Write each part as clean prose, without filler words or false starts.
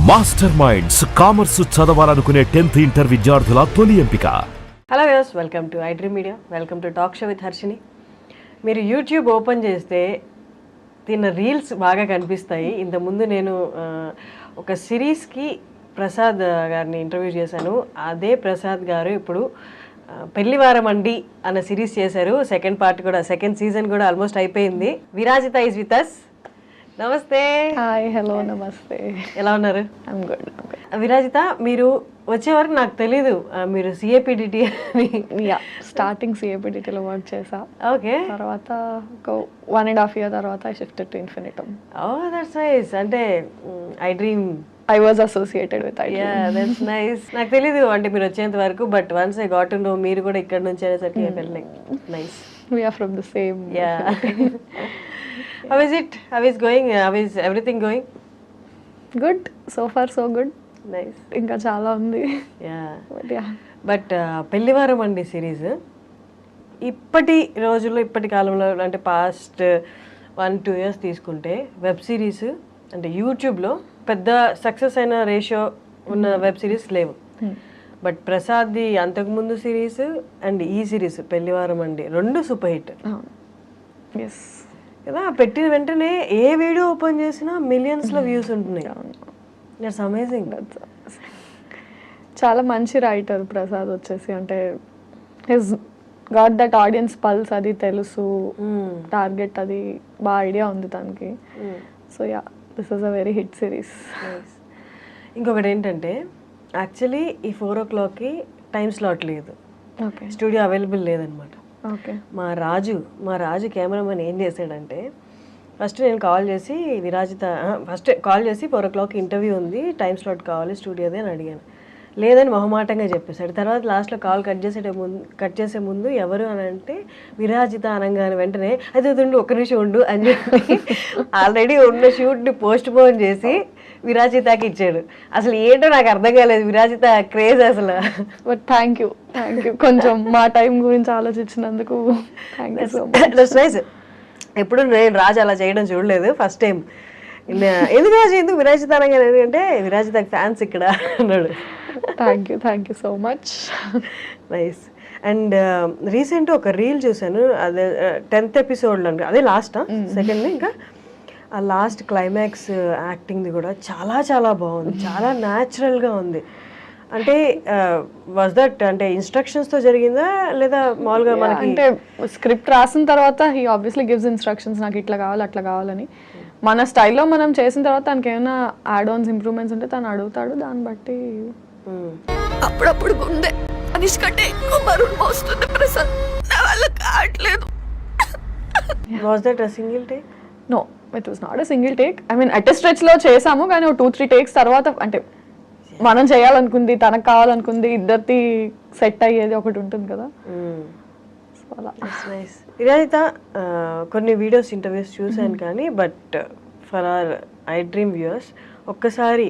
Master minds commerce చదవాలనుకునే 10th inter విద్యార్థుల తొలి ఎంపిక. Hello viewers, welcome to iDream media, welcome to talk show with Harshini. మీరు యూట్యూబ్ ఓపెన్ చేస్తే తిన్న రీల్స్ బాగా కనిపిస్తాయి. ఇంతకుముందు నేను ఒక సిరీస్కి ప్రసాద్ గారిని ఇంటర్వ్యూ చేశాను. అదే ప్రసాద్ గారు ఇప్పుడు పెళ్లివారం అండి అన్న సిరీస్ చేశారు. సెకండ్ పార్ట్ కూడా, సెకండ్ సీజన్ కూడా ఆల్మోస్ట్ అయిపోయింది. Virajitha is with us. నమస్తే. హాయ్, హలో, నమస్తే. ఎలా ఉన్నారు? I'm good. విరాజిత, మీరు వచ్చే వరకు నాకు తెలీదు మీరు సిఏపిడిటి అని. స్టార్టింగ్ సిఏపిడిటిలో వర్క్ చేసా. ఓకే. తర్వాత ఒక 1.5 year తర్వాత I shifted to Infinitum. Oh, that's nice. అంటే iDream I was associated with iDream. Yeah, that's nice. నాకు తెలీదు అంటే మీరు వచ్చేంత వరకు, but once I got to know మీరు కూడా ఇక్కడ నుంచి అనేసరికి I felt like nice. We are from the same. Yeah. How is it? How is going? How is everything going? Good. So far so good. Nice. ఇంకా చాలా ఉంది. Yeah. But పెళ్లివారం అండి series ఇప్పటి రోజుల్లో, ఇప్పటి కాలంలో అంటే పాస్ట్ 1-2 years తీసుకుంటే వెబ్ సిరీస్ అంటే యూట్యూబ్లో పెద్ద సక్సెస్ అయిన రేషియో ఉన్న వెబ్ సిరీస్ లేవు. బట్ ప్రసాద్ది అంతకుముందు సిరీస్ అండ్ ఈ సిరీస్ పెళ్లివారం అండి రెండు సూపర్ హిట్ ఎస్ కదా. పెట్టిన వెంటనే ఏ వీడియో ఓపెన్ చేసినా మిలియన్స్లో వ్యూస్ ఉంటున్నాయి. It's amazing. చాలా మంచి రైటర్ ప్రసాద్ వచ్చేసి. అంటే his got that audience pulse, అది తెలుసు, టార్గెట్ అది బాగా ఐడియా ఉంది తనకి. So yeah, this is a very hit series. ఇంకొకటి ఏంటంటే యాక్చువల్లీ ఈ 4 o'clockకి టైం స్లాట్ లేదు, ఓకే, స్టూడియో అవైలబుల్ లేదనమాట. ఓకే. మా రాజు కెమెరామెన్ ఏం చేశాడంటే, ఫస్ట్ నేను కాల్ చేసి ఫస్ట్ కాల్ చేసి 4 o'clock ఇంటర్వ్యూ ఉంది, టైం స్లాట్ కావాలి స్టూడియోదే అని అడిగాను. లేదని మొహమాటంగా చెప్పేశాడు. తర్వాత లాస్ట్లో కాల్ కట్ చేసే ముందు ఎవరు అని అంటే విరాజిత అనగానే వెంటనే అయితే ఉండు, ఒక్క నిమిషం ఉండు అని చెప్పి ఆల్రెడీ ఉన్న షూట్ని పోస్ట్ పోన్ చేసి విరాజితకి ఇచ్చాడు. అసలు ఏంటో నాకు అర్థం కాలేదు విరాజిత క్రేజ్ అసలు. బట్ థ్యాంక్ యూ కొంచెం మా టైం గురించి ఆలోచించినందుకు. Thank you so much. ఎప్పుడు నేను రాజు అలా చేయడం చూడలేదు, ఫస్ట్ టైం. ఎందుకు రాజు, ఎందుకు విరాజిత అనగానే, ఎందుకంటే విరాజితకి ఫ్యాన్స్ ఇక్కడ అన్నాడు. Thank you so much. Nice. And recent ఒక రీల్ చూసాను, అదే 10th episodeలో, అదే లాస్ట్ సెకండ్. ఇంకా ఆ లాస్ట్ క్లైమాక్స్ యాక్టింగ్ది కూడా చాలా చాలా బాగుంది, చాలా న్యాచురల్గా ఉంది. అంటే వాజ్ దట్ అంటే ఇన్స్ట్రక్షన్స్తో జరిగిందా లేదా మామూలుగా మనకి? అంటే స్క్రిప్ట్ రాసిన తర్వాత హీ ఆబ్వియస్లీ గివ్స్ ఇన్స్ట్రక్షన్స్, నాకు ఇట్లా కావాలి అట్లా కావాలని. మన స్టైల్లో మనం చేసిన తర్వాత తనకి ఏమైనా యాడ్ ఆన్స్ ఇంప్రూవ్మెంట్స్ ఉంటే తను అడుగుతాడు, దాన్ని బట్టి. అప్పుడప్పుడు గుండె అనిష్ కంటే ఎక్కువ బరువు మోస్తుంది ప్రసాద్, నా వల్ల కావట్లేదు. Was that a single take? No, it was not a single take. I mean at స్ట్రెచ్లో చేసాము, కానీ 2-3 takes తర్వాత అంటే మనం చేయాలనుకుంది, తనకు కావాలనుకుంది, ఇద్దరిది సెట్ అయ్యేది ఒకటి ఉంటుంది కదా. సో అలా. ఇదైతే కొన్ని వీడియోస్, ఇంటర్వ్యూస్ చూశాను కానీ, but for our iDream viewers ఒక్కసారి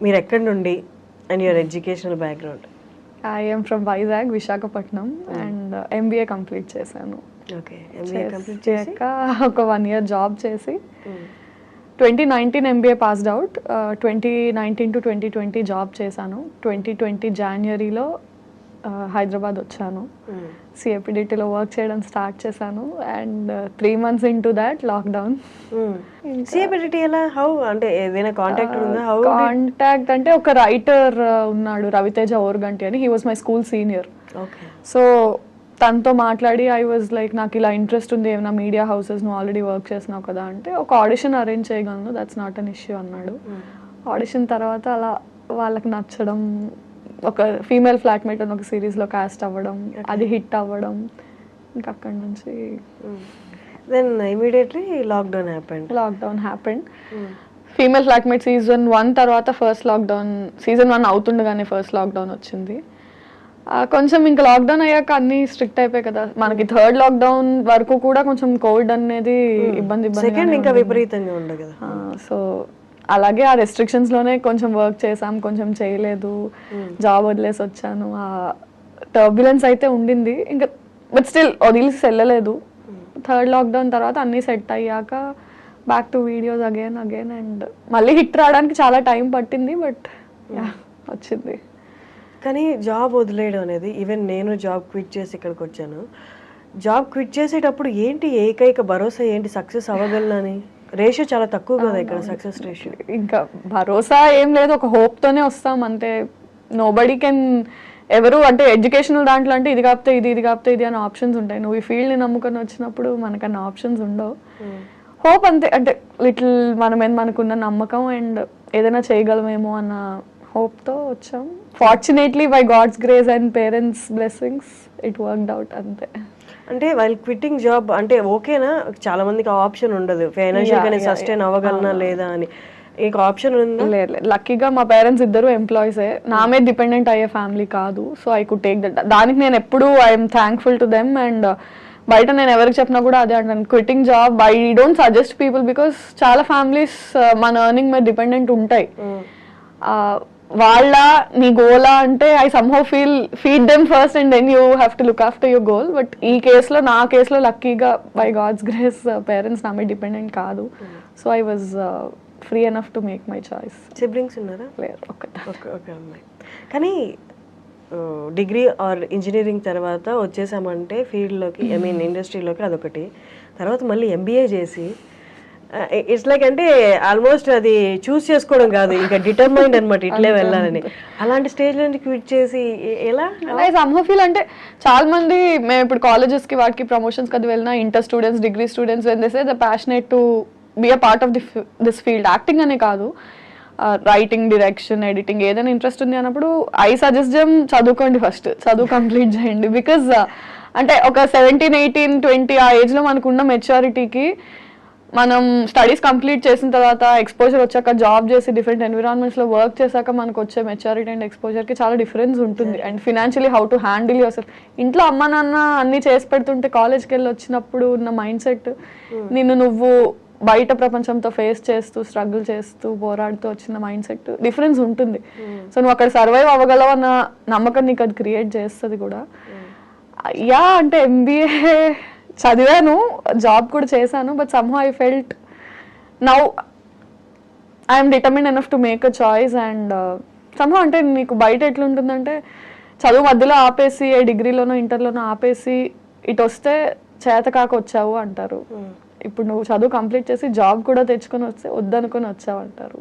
మీరు ఎక్కడి నుండి and your educational background? I'm from Vizag, Visakhapatnam, and MBA complete చేశాను. ఓకే. MBA కంప్లీట్ చేశాక ఒక 1 year జాబ్ చేసి 2019 MBA passed out. 2019 to 2020 job చేశాను. 2020 Januaryలో హైదరాబాద్ వచ్చాను. సిఏపిడిటీలో వర్క్ చేయడం స్టార్ట్ చేశాను. And 3 months into that lockdown. CAPDT ఎలా, హౌ అంటే ఏదైనా కాంటాక్ట్ ఉందా? హౌ కాంటాక్ట్ అంటే ఒక రైటర్ ఉన్నాడు, రవితేజ ఓర్గంటి అని. He was my school senior. Okay. So తనతో మాట్లాడి ఐ వాజ్ లైక్, నాకు ఇలా ఇంట్రెస్ట్ ఉంది, ఏమైనా మీడియా హౌసెస్ నువ్వు ఆల్రెడీ వర్క్ చేసినావు కదా అంటే, ఒక ఆడిషన్ అరేంజ్ చేయగలను, దట్స్ నాట్ అన్ ఇష్యూ అన్నాడు. ఆడిషన్ తర్వాత అలా వాళ్ళకి నచ్చడం, ఒక ఫీమేల్ ఫ్లాట్మేట్ అని ఒక సిరీస్లో కాస్ట్ అవ్వడం, అది హిట్ అవ్వడం, ఇంకా అక్కడి నుంచి then immediately lockdown happened. Female flatmate season 1 తర్వాత ఫస్ట్ లాక్డౌన్, సీజన్ 1 అవుతుండగానే ఫస్ట్ లాక్డౌన్ వచ్చింది. కొంచెం ఇంకా లాక్డౌన్ అయ్యాక అన్ని స్ట్రిక్ట్ అయిపోయాయి కదా మనకి. 3rd లాక్డౌన్ వరకు కూడా కొంచెం కోవిడ్ అనేది ఇబ్బంది ఇంకా విపరీతంగా ఉండదు కదా. సో అలాగే ఆ రెస్ట్రిక్షన్స్ లోనే కొంచెం వర్క్ చేసాం, కొంచెం చేయలేదు, జాబ్ వదిలేసి వచ్చాను. ఆ టర్బ్యులెన్స్ అయితే ఉండింది ఇంకా, బట్ స్టిల్ వదిలేసి వెళ్ళలేదు. 3rd లాక్డౌన్ తర్వాత అన్నీ సెట్ అయ్యాక back to videos again and మళ్ళీ హిట్ రావడానికి చాలా టైం పట్టింది, బట్ వచ్చింది. కానీ జాబ్ వదిలేయడం అనేది, ఈవెన్ నేను జాబ్ క్విట్ చేసి ఇక్కడికి వచ్చాను, జాబ్ క్విట్ చేసేటప్పుడు ఏంటి ఏకైక భరోసా ఏంటి సక్సెస్ అవ్వగలనని? రేషియో చాలా తక్కువ కదా ఇక్కడ, సక్సెస్ రేషియో. ఇంకా భరోసా ఏం లేదు, ఒక హోప్తోనే వస్తాం అంతే. నోబడీ కెన్ ఎవరు అంటే ఎడ్యుకేషనల్ దాంట్లో అంటే ఇది కాకపోతే ఇది కాకపోతే ఇది అని ఆప్షన్స్ ఉంటాయి. నువ్వు ఈ ఫీల్డ్ని నమ్ముకొని వచ్చినప్పుడు మనకన్నా ఆప్షన్స్ ఉండవు. హోప్ అంతే, అంటే లిటిల్ మనకున్న నమ్మకం అండ్ ఏదైనా చేయగలమేమో అన్న హోప్తో వచ్చాం. Fortunately by God's grace and parents blessings it worked out అంతే. అంటే వైల్ క్విట్టింగ్ జాబ్ అంటే ఓకేనా? చాలా మందికి ఆ ఆప్షన్ ఉండదు, ఫైనాన్షియల్ గా సస్టైన్ అవ్వగలనా లేదా అని. మీకు ఆప్షన్ ఉందా? లేదు, లక్కీగా మా పేరెంట్స్ ఇద్దరు ఎంప్లాయీసే, నా మీద డిపెండెంట్ అయ్యే ఫ్యామిలీ కాదు. So I could take that. దానికి నేను ఎప్పుడు I'm thankful to them. And బయట నేను ఎవరికి చెప్పినా కూడా అదే అంటాను, quitting job I don't suggest people because చాలా ఫ్యామిలీస్ మన ఎర్నింగ్ మీద డిపెండెంట్ ఉంటాయి. వాళ్ళ నీ గోలా అంటే I somehow feed them first and then you have to look after your goal. But ఈ కేసులో నా కేసులో లక్కీగా బై గాడ్స్ గ్రేస్ పేరెంట్స్ నా మీద డిపెండెంట్ కాదు. So I was free enough to make my choice. Siblings ఉన్నారా? లేరు, ఒక అమ్మాయి. కానీ డిగ్రీ ఆర్ ఇంజనీరింగ్ తర్వాత వచ్చేసామంటే ఫీల్డ్లోకి, ఐ మీన్ ఇండస్ట్రీలోకి, అదొకటి. తర్వాత మళ్ళీ ఎంబీఏ చేసి ఇట్స్ లైక్ అంటే ఆల్మోస్ట్ అది చూస్ చేసుకోవడం కాదు, ఇంకా డిటర్మైండ్ అనమాట ఇట్లే వెళ్ళాలని. అలాంటి స్టేజ్ నుంచి క్విట్ చేసి ఎలా? సమ్హౌ ఫీల్ అంటే చాలా మంది మేము ఇప్పుడు కాలేజెస్ కి వాటికి ప్రమోషన్స్ కదా వెళ్ళినా, inter students, degree students when they say the passionate to be a part of this field, acting అనే కాదు, రైటింగ్, డైరెక్షన్, ఎడిటింగ్ ఏదైనా ఇంట్రెస్ట్ ఉంది అన్నప్పుడు ఐ సజెస్ట్ దెమ్ చదువుకోండి, ఫస్ట్ చదువు కంప్లీట్ చేయండి. బికాజ్ అంటే ఒక 17, 18, 20 ఆ ఏజ్లో మనకున్న మెచ్యూరిటీకి మనం స్టడీస్ కంప్లీట్ చేసిన తర్వాత ఎక్స్పోజర్ వచ్చాక జాబ్ చేసి డిఫరెంట్ ఎన్విరాన్మెంట్స్లో వర్క్ చేశాక మనకు వచ్చే మెచ్యూరిటీ అండ్ ఎక్స్పోజర్కి చాలా డిఫరెన్స్ ఉంటుంది. And financially how to handle your self. ఇంట్లో అమ్మ నాన్న అన్నీ చేసి పెడుతుంటే కాలేజ్కి వెళ్ళి వచ్చినప్పుడు ఉన్న మైండ్ సెట్, నువ్వు బయట ప్రపంచంతో ఫేస్ చేస్తూ స్ట్రగుల్ చేస్తూ పోరాడుతూ వచ్చిన మైండ్ సెట్ డిఫరెన్స్ ఉంటుంది. సో నువ్వు అక్కడ సర్వైవ్ అవ్వగలవు అన్న నమ్మకం నీకు అది క్రియేట్ చేస్తుంది కూడా. యా అంటే ఎంబీఏ చదివాను, జాబ్ కూడా చేశాను, but somehow I felt now I'm determined enough to make a choice. And somehow అంటే నీకు బయట ఎట్లుంటుందంటే చదువు మధ్యలో ఆపేసి డిగ్రీలోనో ఇంటర్లోనో ఆపేసి ఇటు వస్తే చేత కాక వచ్చావు అంటారు. ఇప్పుడు నువ్వు చదువు కంప్లీట్ చేసి జాబ్ కూడా తెచ్చుకొని వస్తే వద్దనుకొని వచ్చావు అంటారు.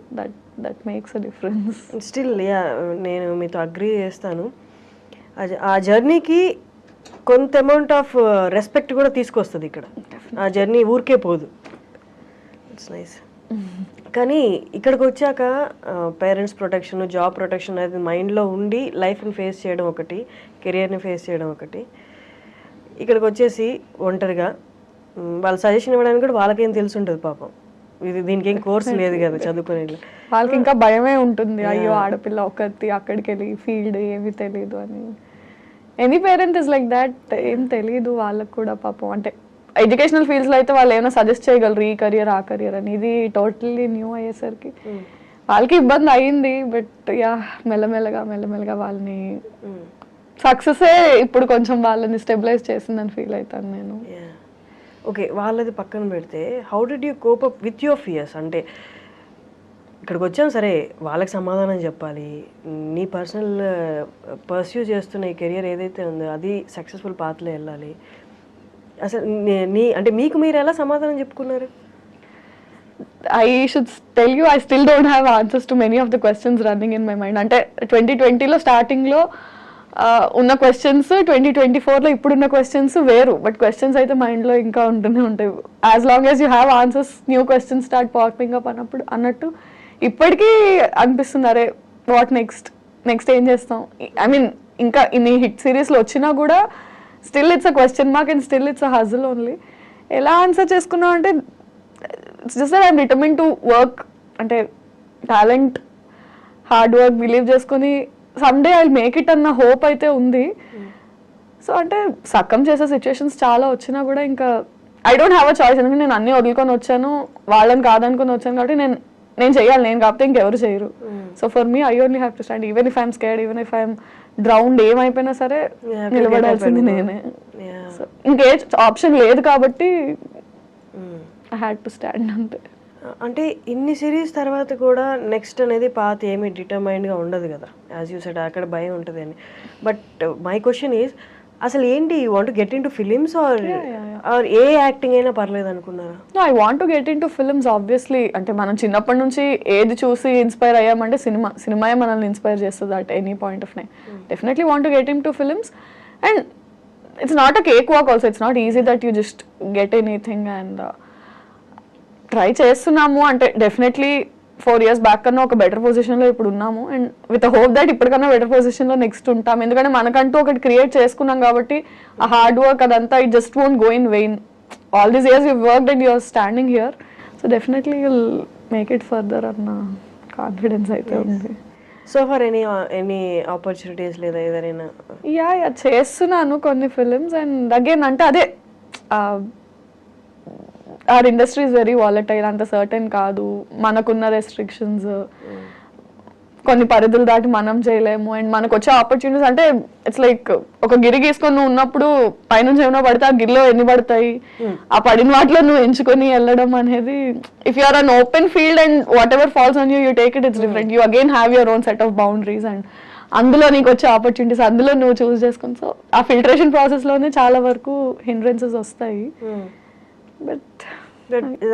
That makes a difference. Still yeah, నేను మీతో అగ్రీ చేస్తాను. ఆ జర్నీకి కొంత అమౌంట్ ఆఫ్ రెస్పెక్ట్ కూడా తీసుకొస్తుంది ఇక్కడ. ఆ జర్నీ ఊరికే పోదు. It's nice. కానీ ఇక్కడికి వచ్చాక పేరెంట్స్ ప్రొటెక్షన్, జాబ్ ప్రొటెక్షన్ అనేది మైండ్లో ఉండి లైఫ్ని ఫేస్ చేయడం ఒకటి, కెరియర్ని ఫేస్ చేయడం ఒకటి. ఇక్కడికి వచ్చేసి ఒంటరిగా వాళ్ళ సజెషన్ ఇవ్వడానికి కూడా వాళ్ళకేం తెలిసి ఉంటుంది పాపం. ఇది దీనికి ఏం కోర్స్ లేదు కదా చదువుకునే వాళ్ళకి. ఇంకా భయమే ఉంటుంది, అయ్యో ఆడపిల్ల ఒకటి అక్కడికి వెళ్ళి ఫీల్డ్ ఏమీ తెలియదు అని. Any parent is like that, ఏం తెలియదు వాళ్ళకు కూడా పాపం. అంటే ఎడ్యుకేషనల్ ఫీల్డ్స్లో అయితే వాళ్ళు ఏమైనా సజెస్ట్ చేయగలరు, ఈ కెరియర్ ఆ కెరియర్ అని. ఇది టోటల్లీ న్యూ అయ్యేసరికి వాళ్ళకి ఇబ్బంది అయింది. బట్ యా మెల్లమెల్లగా వాళ్ళని సక్సెసే ఇప్పుడు కొంచెం వాళ్ళని స్టెబిలైజ్ చేసిందని ఫీల్ అవుతాను నేను. ఓకే, వాళ్ళది పక్కన పెడితే how did you cope up with your fears? అంటే ఇక్కడికి వచ్చాం సరే, వాళ్ళకి సమాధానం చెప్పాలి, నీ పర్సనల్ పర్స్యూ చేస్తున్న ఈ కెరియర్ ఏదైతే ఉందో అది సక్సెస్ఫుల్ పాత్లో వెళ్ళాలి. అసలు అంటే మీకు మీరు ఎలా సమాధానం చెప్పుకున్నారు? I should tell you, I still don't have answers to many of the questions running in my mind. అంటే 2020లో స్టార్టింగ్లో ఉన్న క్వశ్చన్స్ 2024లో ఇప్పుడున్న క్వశ్చన్స్ వేరు, బట్ క్వశ్చన్స్ అయితే మైండ్లో ఇంకా ఉంటూనే ఉంటాయి. As long as you have answers, new questions start popping up అన్నట్టు ఇప్పటికీ అనిపిస్తుంది, అరే వాట్ నెక్స్ట్ ఏం చేస్తాం. ఐ మీన్ ఇంకా ఇన్ని హిట్ సిరీస్లో వచ్చినా కూడా still it's a question mark and still it's a హజిల్ only. ఎలా ఆన్సర్ చేసుకున్నాం అంటే it's just that I'm determine to work. అంటే టాలెంట్, హార్డ్ వర్క్ బిలీవ్ చేసుకొని someday I will make it అన్న హోప్ అయితే ఉంది. సో అంటే సక్కం చేసే సిచ్యువేషన్స్ చాలా వచ్చినా కూడా ఇంకా I don't have a choice. ఎందుకంటే నేను అన్ని వదులుకొని వచ్చాను, వాళ్ళని కాదనుకొని వచ్చాను కాబట్టి నేను చేయాలి, నేను కాకపోతే ఇంకెవరు చేయరు. So for me I only have to stand. Even if I'm scared, even if I'm drowned, ఏమైపోయినా సరే నిలబడాల్సింది నేనే. సో ఇంకే ఆప్షన్ లేదు కాబట్టి ఐ హ్యాడ్ టు స్టాండ్ అంతే. అంటే ఇన్ని సిరీస్ తర్వాత కూడా నెక్స్ట్ అనేది పాత ఏమీ డిటర్మైన్డ్గా ఉండదు కదా, యాజ్ యూ సెడ్ అక్కడ భయం ఉంటుంది అని. బట్ మై క్వశ్చన్ ఈజ్ అసలు ఏంటి, you want get in to films or a acting అయినా పర్లేదు అనుకున్నారా? I want to get in to films obviously. అంటే మనం చిన్నప్పటి నుంచి ఏది చూసి ఇన్స్పైర్ అయ్యామంటే సినిమాయే మనల్ని ఇన్స్పైర్ చేస్తుంది at any point of time. Definitely want to get in to films and it's not a cake walk also. It's not easy that you just get anything and try చేస్తున్నాము. అంటే definitely 4 years back కన్నా ఒక better పొజిషన్లో ఇప్పుడు ఉన్నాము and with hope that ఇప్పటికన్నా better పొజిషన్లో next ఉంటాం. ఎందుకంటే మనకంటూ ఒకటి క్రియేట్ చేసుకున్నాం కాబట్టి ఆ హార్డ్ వర్క్ అదంతా it just won't go in vain. All these years you worked and you're standing here, so definitely you'll make it further అన్న కాన్ఫిడెన్స్ అయితే ఉంది. సో ఫర్ ఎనీ ఆపర్చునిటీస్ లేదా ఏదైనా? యా చేస్తున్నాను కొన్ని ఫిలిమ్స్ అండ్ అగైన్ అంటే అదే our industry is very volatile, అంత సర్టెన్ కాదు, మనకున్న రెస్ట్రిక్షన్స్ కొన్ని పరిధులు దాటి మనం చేయలేము అండ్ మనకు వచ్చే ఆపర్చునిటీస్ అంటే ఇట్స్ లైక్ ఒక గిరి గీసుకొని నువ్వు ఉన్నప్పుడు పైనుంచి ఏమైనా పడితే ఆ గిరిలో ఎన్ని పడతాయి, ఆ పడిన వాటిలో నువ్వు ఎంచుకొని వెళ్ళడం అనేది if you are an open field and whatever falls on you take it, it's different. You again have your own set of boundaries and అందులో నీకు వచ్చే ఆపర్చునిటీస్ అందులో నువ్వు చూస్ చేసుకుని, సో ఆ ఫిల్టరేషన్ ప్రాసెస్లోనే చాలా వరకు హిండ్రెన్సెస్ వస్తాయి. బట్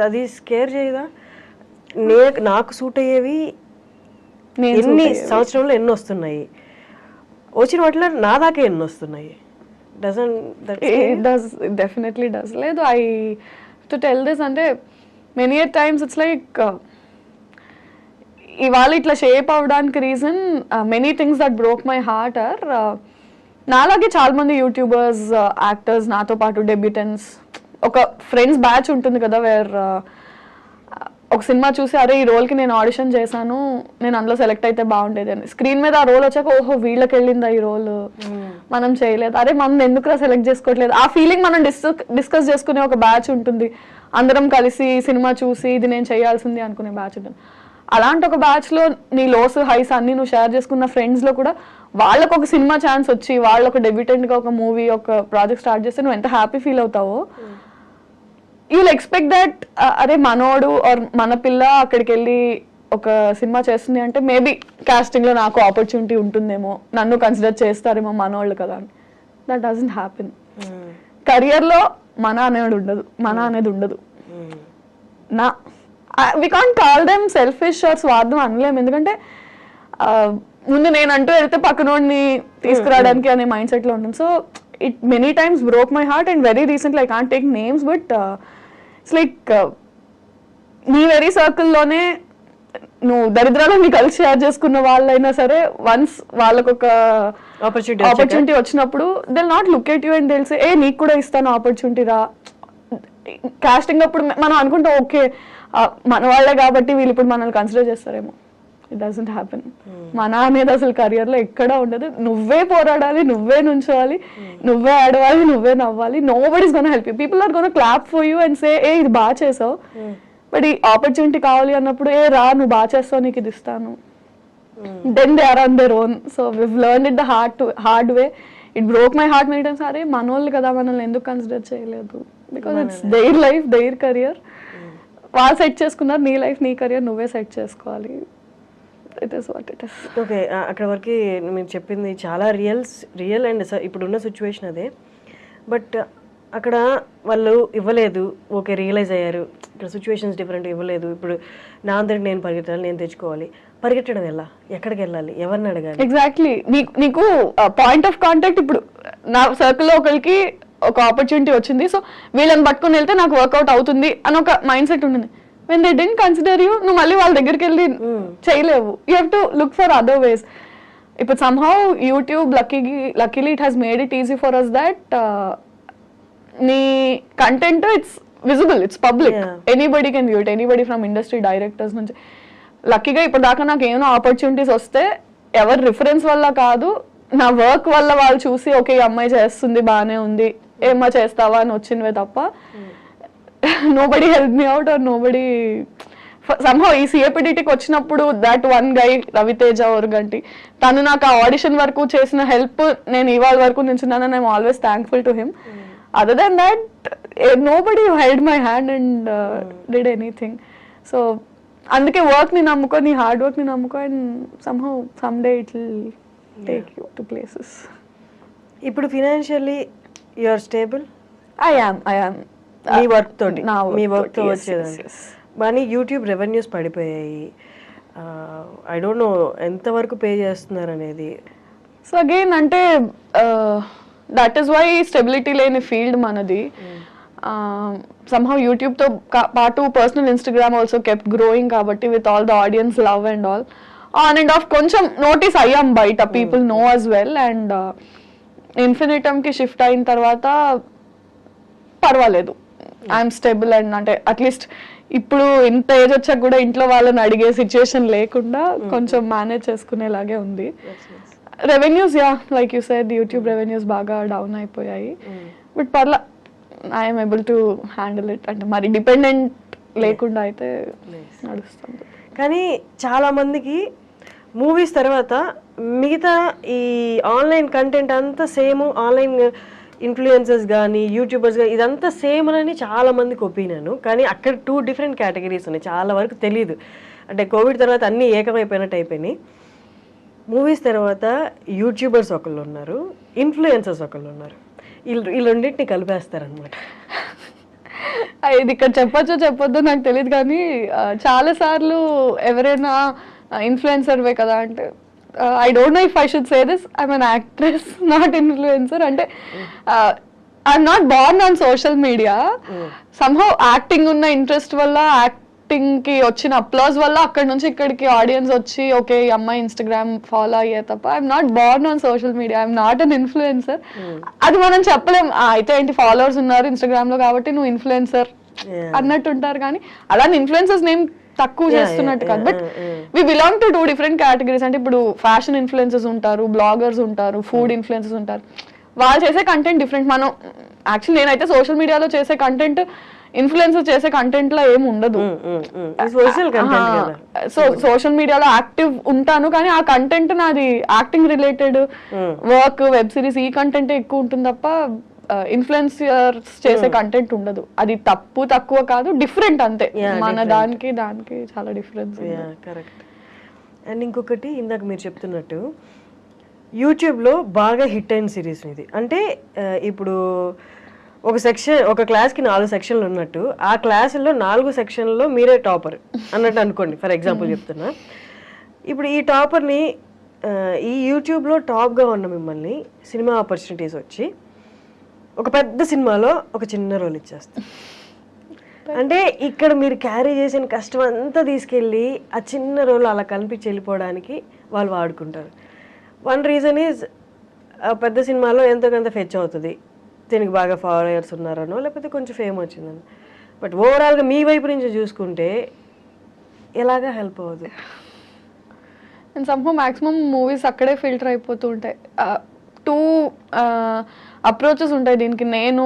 అది స్కేర్ చేయదా? నాకు సూట్ అయ్యేవి ఎన్ని సంవత్సరంలో ఎన్ని వస్తున్నాయి, వచ్చిన వాటిలో నా దాకా ఎన్ని వస్తున్నాయి? Definitely does. లేదు ఐ టు టెల్ దిస్ అంటే మెనీ టైమ్స్ ఇట్స్ లైక్ ఇవాళ ఇట్లా షేప్ అవ్వడానికి reason many things that broke my heart or నాలాగే చాలా మంది యూట్యూబర్స్, యాక్టర్స్, నాతో పాటు డెబ్యూటెంట్స్, ఒక ఫ్రెండ్స్ బ్యాచ్ ఉంటుంది కదా వేర్ ఒక సినిమా చూసి అరే ఈ రోల్కి నేను ఆడిషన్ చేశాను, నేను అందులో సెలెక్ట్ అయితే బాగుండేది అని, స్క్రీన్ మీద ఆ రోల్ వచ్చాక ఓహో వీళ్ళకి వెళ్ళిందా ఈ రోల్, మనం చేయలేదు, అరే మనం ఎందుకు సెలెక్ట్ చేసుకోవట్లేదు, ఆ ఫీలింగ్ మనం డిస్కస్ చేసుకునే ఒక బ్యాచ్ ఉంటుంది. అందరం కలిసి సినిమా చూసి ఇది నేను చేయాల్సింది అనుకునే బ్యాచ్ ఉంటుంది. అలాంటి ఒక బ్యాచ్లో నీ లోస్ హైస్ అన్ని నువ్వు షేర్ చేసుకున్న ఫ్రెండ్స్లో కూడా వాళ్ళకు ఒక సినిమా ఛాన్స్ వచ్చి వాళ్ళు ఒక డెబ్యూటెంట్గా ఒక మూవీ ఒక ప్రాజెక్ట్ స్టార్ట్ చేస్తే నువ్వు ఎంత హ్యాపీ ఫీల్ అవుతావో, యూల్ ఎక్స్పెక్ట్ దట్ అరే మనోడు ఆర్ మన పిల్ల అక్కడికి వెళ్ళి ఒక సినిమా చేస్తుంది అంటే మేబీ కాస్టింగ్లో నాకు ఆపర్చునిటీ ఉంటుందేమో, నన్ను కన్సిడర్ చేస్తారేమో మనోళ్ళు కదా అని. That doesn't happen. కెరియర్లో మన అనేది ఉండదు. నా we can't call them selfish or స్వార్థం అనలేము, ఎందుకంటే ముందు నేను అంటూ వెళ్తే పక్కనోడిని తీసుకురావడానికి అనే మైండ్ సెట్లో ఉంటుంది. So it many times broke my heart and very recently I can't take names but it's like నీ వెరీ సర్కిల్లోనే నువ్వు దరిద్రాలు నీ కలిసి షేర్ చేసుకున్న వాళ్ళైనా సరే వన్స్ వాళ్ళకు ఒక ఆపర్చునిటీ వచ్చినప్పుడు they not look at you and they say ఏ నీకు కూడా ఇస్తాను ఆపర్చునిటీ రా. కాస్టింగ్ అప్పుడు మనం అనుకుంటాం ఓకే మన వాళ్ళే కాబట్టి వీళ్ళు ఇప్పుడు మనల్ని కన్సిడర్ చేస్తారేమో. It doesn't happen. మన అనేది అసలు కెరియర్లో ఎక్కడా ఉండదు. నువ్వే పోరాడాలి, నువ్వే నుంచోవాలి, నువ్వే ఆడవాలి, నువ్వే నవ్వాలి. Nobody's gonna help you. People are gonna clap for you and say ఏ ఇది బాగా చేసావు, బట్ ఈ ఆపర్చునిటీ కావాలి అన్నప్పుడు ఏ రా నువ్వు బాగా చేస్తావు నీకు ఇది ఇస్తాను. Then they are on their own. So we've learned it the hard way. It broke my heart many times. అరే మనోళ్ళు కదా మనల్ని ఎందుకు కన్సిడర్ చేయలేదు, because it's their life their career. వాళ్ళు సెట్ చేసుకున్నారు, నీ లైఫ్ నీ కెరియర్ నువ్వే సెట్ చేసుకోవాలి. It is what it is. Okay, అక్కడ వరకు మీరు చెప్పింది చాలా రియల్ అండ్ ఇప్పుడున్న సిచ్యువేషన్ అదే. బట్ అక్కడ వాళ్ళు ఇవ్వలేదు, ఓకే రియలైజ్ అయ్యారు, ఇక్కడ సిచ్యువేషన్స్ డిఫరెంట్, ఇవ్వలేదు, ఇప్పుడు నా అంతటి నేను పరిగెత్తాలి, నేను తెచ్చుకోవాలి. పరిగెట్టడం ఎలా, ఎక్కడికి వెళ్ళాలి, ఎవరిని అడగాలి? ఎగ్జాక్ట్లీ. నీకు పాయింట్ ఆఫ్ కాంటాక్ట్ ఇప్పుడు నా సర్కిల్లో ఒకరికి ఒక ఆపర్చునిటీ వచ్చింది, సో వీళ్ళని పట్టుకుని వెళ్తే నాకు వర్కౌట్ అవుతుంది అని ఒక మైండ్ సెట్ ఉంటుంది. when they didn't consider you, నువ్వు మళ్ళీ వాళ్ళ దగ్గరికి వెళ్ళి చేయలేవు. you have to look for other ways. ఇప్పుడు somehow YouTube luckily it has made it easy for us that నీ content it's visible, it's public, anybody can view it, anybody from industry directors నుంచి. లక్కీగా ఇప్పుడు దాకా నాకు ఏమైనా opportunities వస్తే ఎవరి రిఫరెన్స్ వల్ల కాదు, నా వర్క్ వల్ల వాళ్ళు చూసి ఓకే ఈ అమ్మాయి చేస్తుంది బాగానే ఉంది ఏమ్మా చేస్తావా అని వచ్చినవే తప్ప nobody helped me out or nobody somehow ఈ సిఏపిడిటీకి వచ్చినప్పుడు that one guy Raviteja Oruganti తను నాకు ఆ ఆడిషన్ వరకు చేసిన హెల్ప్ నేను ఇవాళ వరకు నిల్చున్నాను. I'm always thankful to him. Other than that nobody held my hand and did anything. So అందుకే వర్క్ని నమ్ముకో, నీ హార్డ్ వర్క్ని నమ్ముకో, and somehow some day it will take you to places. ఇప్పుడు financially you are stable? I am మీ work తోటి, నా మీ work వర్క్ తో తోటి, yes, వచ్చేదండి. yes, yes. కానీ యూట్యూబ్ రెవెన్యూస్ పడిపోయాయి. ఐ డోంట్ నో ఎంతవరకు పే చేస్తున్నారు అనేది. సో అగైన్ అంటే దట్ ఈస్ వై స్టెబిలిటీ లేని ఫీల్డ్ మనది. సమ్హౌ యూట్యూబ్తో పాటు personal Instagram also kept growing కాబట్టి with all the audience love and all on and off కొంచెం నోటీస్ అయ్యాం బయట, people know us well. And ఇన్ఫినిటమ్కి షిఫ్ట్ అయిన తర్వాత పర్వాలేదు, ఐఎమ్ స్టేబుల్. అండ్ అంటే అట్లీస్ట్ ఇప్పుడు ఇంత ఏజ్ వచ్చాక కూడా ఇంట్లో వాళ్ళని అడిగే సిచ్యువేషన్ లేకుండా కొంచెం మేనేజ్ చేసుకునేలాగే ఉంది. Revenues like you said YouTube revenues బాగా డౌన్ అయిపోయాయి, బట్ పర్లా I'm able to handle it. అంటే మరి డిపెండెంట్ లేకుండా అయితే నడుస్తుంది. కానీ చాలా మందికి మూవీస్ తర్వాత మిగతా ఈ ఆన్లైన్ కంటెంట్ అంతా సేమ్, ఆన్లైన్ ఇన్ఫ్లుయెన్సర్స్ కానీ యూట్యూబర్స్ కానీ ఇదంతా సేమ్ అని చాలా మందికి ఒపీనియన్. కానీ అక్కడ 2 డిఫరెంట్ కేటగిరీస్ ఉన్నాయి, చాలా వరకు తెలియదు. అంటే కోవిడ్ తర్వాత అన్నీ ఏకమైపోయినట్టు అయిపోయినాయి. మూవీస్ తర్వాత యూట్యూబర్స్ ఒకళ్ళు ఉన్నారు, ఇన్ఫ్లుయెన్సర్స్ ఒకళ్ళు ఉన్నారు. ఈ రెండింటిని కలిపేస్తారనమాట. ఇది ఇక్కడ చెప్పొద్దో నాకు తెలియదు, కానీ చాలా సార్లు ఎవరైనా ఇన్ఫ్లుయెన్సర్వే కదా అంటే I don't know if I should say this, I'm an actress, not influencer. అంటే I'm not born on social media. Somehow acting ఉన్న ఇంట్రెస్ట్ వల్ల, యాక్టింగ్ కి వచ్చిన అప్లాజ్ వల్ల అక్కడ నుంచి ఇక్కడికి ఆడియన్స్ వచ్చి ఓకే ఈ అమ్మాయి ఇన్స్టాగ్రామ్ ఫాలో అయ్యే తప్ప I'm not Born on social media, I'm not an influencer. అది మనం చెప్పలేం. అయితే ఏంటి ఫాలోవర్స్ ఉన్నారు ఇన్స్టాగ్రామ్ లో కాబట్టి నువ్వు ఇన్ఫ్లుయెన్సర్ అన్నట్టు ఉంటారు, కానీ అలా ఇన్ఫ్లుయెన్సర్స్ నేమ్ తక్కువ చేస్తున్నట్టు కాదు. But we belong to 2 different categories. అంటే ఇప్పుడు ఫ్యాషన్ ఇన్ఫ్లుయెన్సర్స్ ఉంటారు, బ్లాగర్స్ ఉంటారు, ఫుడ్ ఇన్ఫ్లుయెన్సర్స్ ఉంటారు. వాళ్ళు చేసే కంటెంట్ డిఫరెంట్. మనం యాక్చువల్లీ నేనైతే సోషల్ మీడియాలో చేసే కంటెంట్ ఇన్ఫ్లుయెన్సర్ చేసే కంటెంట్ లో ఏమి ఉండదు. సో సోషల్ మీడియాలో యాక్టివ్ ఉంటాను, కానీ ఆ కంటెంట్ నాది acting related work, web series, ఈ కంటెంట్ ఎక్కువ ఉంటుంది తప్ప ఇన్ఫ్లుయెన్సర్స్ చేసే కంటెంట్ ఉండదు. అది తక్కువ కాదు, డిఫరెంట్ అంతే. మన దానికి చాలా డిఫరెన్స్. కరెక్ట్. అండ్ ఇంకొకటి ఇందాక మీరు చెప్తున్నట్టు యూట్యూబ్లో బాగా హిట్ అయిన సిరీస్ ఇది. అంటే ఇప్పుడు ఒక క్లాస్కి 4 సెక్షన్లు ఉన్నట్టు ఆ క్లాసుల్లో 4 సెక్షన్లలో మీరే టాపర్ అన్నట్టు అనుకోండి, ఫర్ ఎగ్జాంపుల్ చెప్తున్నా. ఇప్పుడు ఈ టాపర్ని ఈ యూట్యూబ్లో టాప్గా ఉన్న మిమ్మల్ని సినిమా ఆపర్చునిటీస్ వచ్చి ఒక పెద్ద సినిమాలో ఒక చిన్న రోల్ ఇచ్చేస్తారు. అంటే ఇక్కడ మీరు క్యారీ చేసిన కష్టం అంతా తీసుకెళ్ళి ఆ చిన్న రోల్ అలా కనిపించి వెళ్ళిపోవడానికి వాళ్ళు వాడుకుంటారు. వన్ రీజన్ ఈజ్ ఆ పెద్ద సినిమాలో ఎంతో కొంత ఫెచ్ అవుతుంది, దీనికి బాగా ఫాలోయర్స్ ఉన్నారనో లేకపోతే కొంచెం ఫేమ్ వచ్చిందని. బట్ ఓవరాల్గా మీ వైపు నుంచి చూసుకుంటే ఎలాగా హెల్ప్ అవ్వదు. అండ్ సమ్హౌ మ్యాక్సిమం మూవీస్ అక్కడే ఫిల్టర్ అయిపోతూ ఉంటాయి. 2 అప్రోచెస్ ఉంటాయి దీనికి. నేను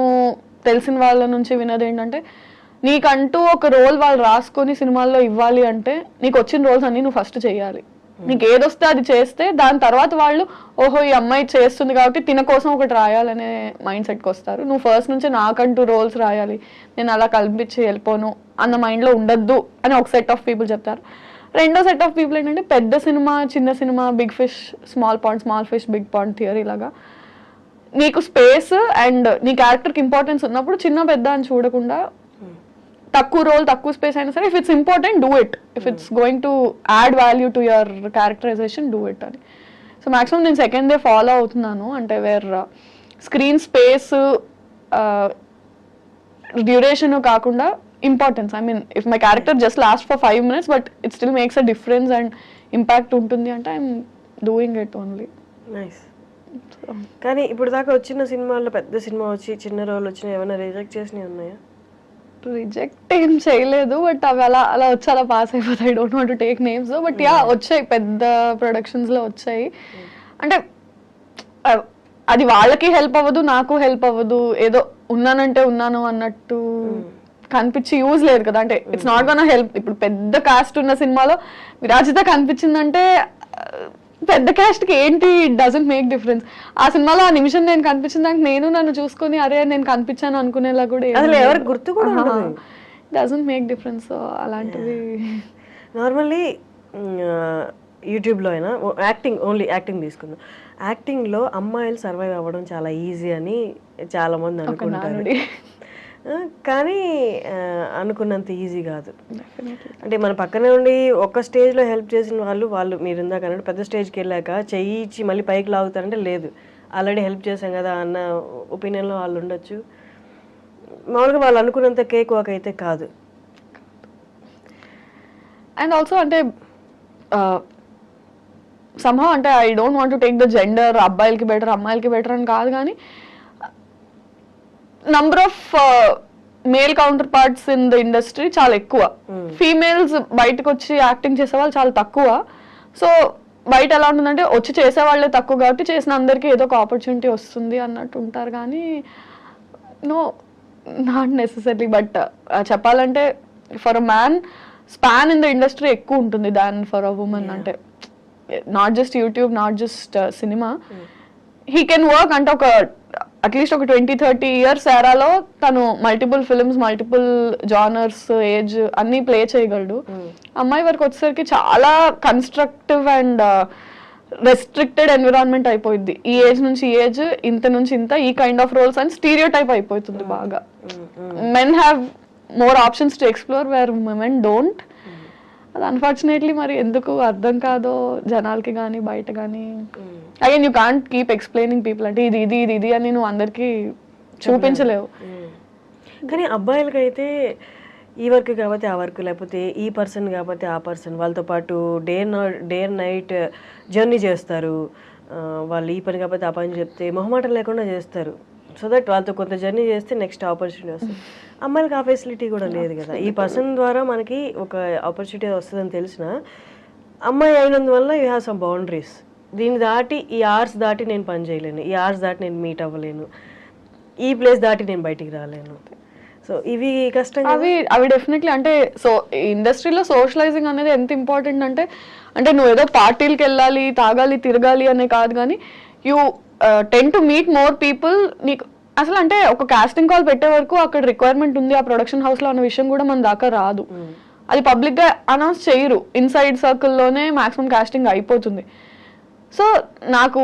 తెలిసిన వాళ్ళ నుంచి విన్నది ఏంటంటే, నీకంటూ ఒక రోల్ వాళ్ళు రాసుకొని సినిమాల్లో ఇవ్వాలి అంటే నీకు వచ్చిన రోల్స్ అన్ని నువ్వు ఫస్ట్ చేయాలి. నీకు ఏదొస్తే అది చేస్తే దాని తర్వాత వాళ్ళు ఓహో ఈ అమ్మాయి చేస్తుంది కాబట్టి తిన కోసం ఒకటి రాయాలనే మైండ్ సెట్కి వస్తారు. నువ్వు ఫస్ట్ నుంచి నాకంటూ రోల్స్ రాయాలి, నేను అలా కల్పించి వెళ్ళిపోను అన్న మైండ్లో ఉండద్దు అని ఒక సెట్ ఆఫ్ పీపుల్ చెప్తారు. రెండో సెట్ ఆఫ్ పీపుల్ ఏంటంటే పెద్ద సినిమా, చిన్న సినిమా, big fish small pond, small fish big pond theory లాగా నీకు స్పేస్ అండ్ నీ క్యారెక్టర్కి ఇంపార్టెన్స్ ఉన్నప్పుడు చిన్న పెద్ద అని చూడకుండా తక్కువ రోల్ తక్కువ స్పేస్ అయినా సరే if it's important do it, if it's going to add value to your characterization do it అని. సో మ్యాక్సిమం నేను సెకండ్ డే ఫాలో అవుతున్నాను. అంటే వేర్ స్క్రీన్ స్పేస్ డ్యూరేషన్ కాకుండా importance. I mean if my character just lasts for 5 minutes but it still makes a difference and impact ఉంటుంది అంటే I'm doing it only. Nice. కానీ ఇప్పుడు దాకా వచ్చిన సినిమాల్లో పెద్ద సినిమా వచ్చి చిన్న రోల్ వచ్చిన ఏమైనా రిజెక్ట్ చేసినవి ఉన్నాయా? రిజెక్ట్ ఏం చేయలేదు, బట్ అవి అలా వచ్చి అలా పాస్ అయిపోతాయి. I don't want to take names, but వచ్చాయి, పెద్ద ప్రొడక్షన్స్లో వచ్చాయి. అంటే అది వాళ్ళకి హెల్ప్ అవ్వదు, నాకు హెల్ప్ అవ్వదు. ఏదో ఉన్నానంటే ఉన్నాను అన్నట్టు కనిపించి యూజ్ లేదు కదా. అంటే ఇట్స్ నాట్ గోనా హెల్ప్. ఇప్పుడు పెద్ద కాస్ట్ ఉన్న సినిమాలో విరాజిత కనిపించిందంటే పెద్ద క్యాస్ట్ కి ఏంటి, ఇట్ డజంట్ మేక్ డిఫరెన్స్. ఆ సినిమాలో ఆ నిమిషం నేను కనిపించిన దానికి నేను నన్ను చూసుకొని అరే నేను కనిపించాను అనుకునేలా కూడా ఎవరికి గుర్తు కూడా డజంట్ మేక్ డిఫరెన్స్. సో అలాంటివి నార్మల్లీ యూట్యూబ్లో అయినా ఓన్లీ యాక్టింగ్ తీసుకుందాం. యాక్టింగ్లో అమ్మాయిలు సర్వైవ్ అవ్వడం చాలా ఈజీ అని చాలామంది అనుకుంటారు, కానీ అనుకున్నంత ఈజీ కాదు. అంటే మన పక్కనే ఉండి ఒక స్టేజ్లో హెల్ప్ చేసిన వాళ్ళు మీరు ఇందాక అన్నట్టు పెద్ద స్టేజ్కి వెళ్ళాక చెయ్యి ఇచ్చి మళ్ళీ పైకి లాగుతారంటే లేదు, ఆల్రెడీ హెల్ప్ చేశాం కదా అన్న ఒపీనియన్లో వాళ్ళు ఉండొచ్చు. మామూలుగా వాళ్ళు అనుకున్నంత కేక్ వాక్ అయితే కాదు. అండ్ ఆల్సో అంటే somehow అంటే I don't want to take the gender, అబ్బాయిలకి బెటర్ అమ్మాయిలకి బెటర్ అని కాదు, కానీ number of male counter parts in the industry చాలా ఎక్కువ. ఫీమేల్స్ బయటకు వచ్చి యాక్టింగ్ చేసే వాళ్ళు చాలా తక్కువ. సో బయట ఎలా ఉంటుందంటే వచ్చి చేసే వాళ్ళే తక్కువ కాబట్టి చేసిన అందరికీ ఏదో ఒక ఆపర్చునిటీ వస్తుంది అన్నట్టు ఉంటారు, కానీ నో, నాట్ నెసెసరీ. బట్ చెప్పాలంటే for a man span in the industry ఎక్కువ ఉంటుంది దాన్ ఫర్ అ ఉమెన్. అంటే not just YouTube, not just cinema, he can work అంటే ఒక అట్లీస్ట్ ఒక 20-30 years ఎరాలో తను multiple films, multiple genres, age అన్ని play చేయగలడు. అమ్మాయి వరకు వచ్చేసరికి చాలా కన్స్ట్రక్టివ్ అండ్ రెస్ట్రిక్టెడ్ ఎన్విరాన్మెంట్ అయిపోయింది. ఈ ఏజ్ నుంచి ఈ ఏజ్, ఇంత నుంచి ఇంత, ఈ కైండ్ ఆఫ్ రోల్స్ అని స్టీరియో టైప్ అయిపోతుంది బాగా. Men have more options to explore where women don't. అది అన్ఫార్చునేట్లీ మరి ఎందుకు అర్థం కాదో జనాలకి కానీ బయట కానీ. Again you can't keep explaining people అంటే ఇది ఇది ఇది ఇది అని నువ్వు అందరికీ చూపించలేవు. కానీ అబ్బాయిలకైతే ఈ వర్క్ కాబట్టి ఆ వర్క్, లేకపోతే ఈ పర్సన్ కాబట్టి ఆ పర్సన్, వాళ్ళతో పాటు డే అండ్ నైట్ జర్నీ చేస్తారు. వాళ్ళు ఈ పని కాబట్టి ఆ పని చెప్తే మొహమాటం లేకుండా చేస్తారు. సో దట్ వాళ్ళతో కొంత జర్నీ చేస్తే నెక్స్ట్ ఆపర్చునిటీ వస్తుంది. అమ్మాయిలకి ఆ ఫెసిలిటీ కూడా లేదు కదా. ఈ పర్సన్ ద్వారా మనకి ఒక ఆపర్చునిటీ వస్తుందని తెలిసిన అమ్మాయి అయినందువల్ల యూ హ్యావ్ సమ్ బౌండరీస్. దీన్ని దాటి ఈ అవర్స్ దాటి నేను పని చేయలేను, ఈ అవర్స్ దాటి నేను మీట్ అవ్వలేను, ఈ ప్లేస్ దాటి నేను బయటికి రాలేను. సో ఇవి కష్టం. అవి డెఫినెట్లీ అంటే సో ఇండస్ట్రీలో సోషలైజింగ్ అనేది ఎంత ఇంపార్టెంట్ అంటే నువ్వు ఏదో పార్టీలకి వెళ్ళాలి, తాగాలి, తిరగాలి అనే కాదు, కానీ you ten to meet more people. నీకు అసలు అంటే ఒక కాస్టింగ్ కాల్ పెట్టే వరకు అక్కడ రిక్వైర్మెంట్ ఉంది ఆ ప్రొడక్షన్ హౌస్ లో అన్న విషయం కూడా మన దాకా రాదు. అది పబ్లిక్ గా అనౌన్స్ చేయరు, ఇన్సైడ్ సర్కిల్లోనే మాక్సిమం కాస్టింగ్ అయిపోతుంది. సో నాకు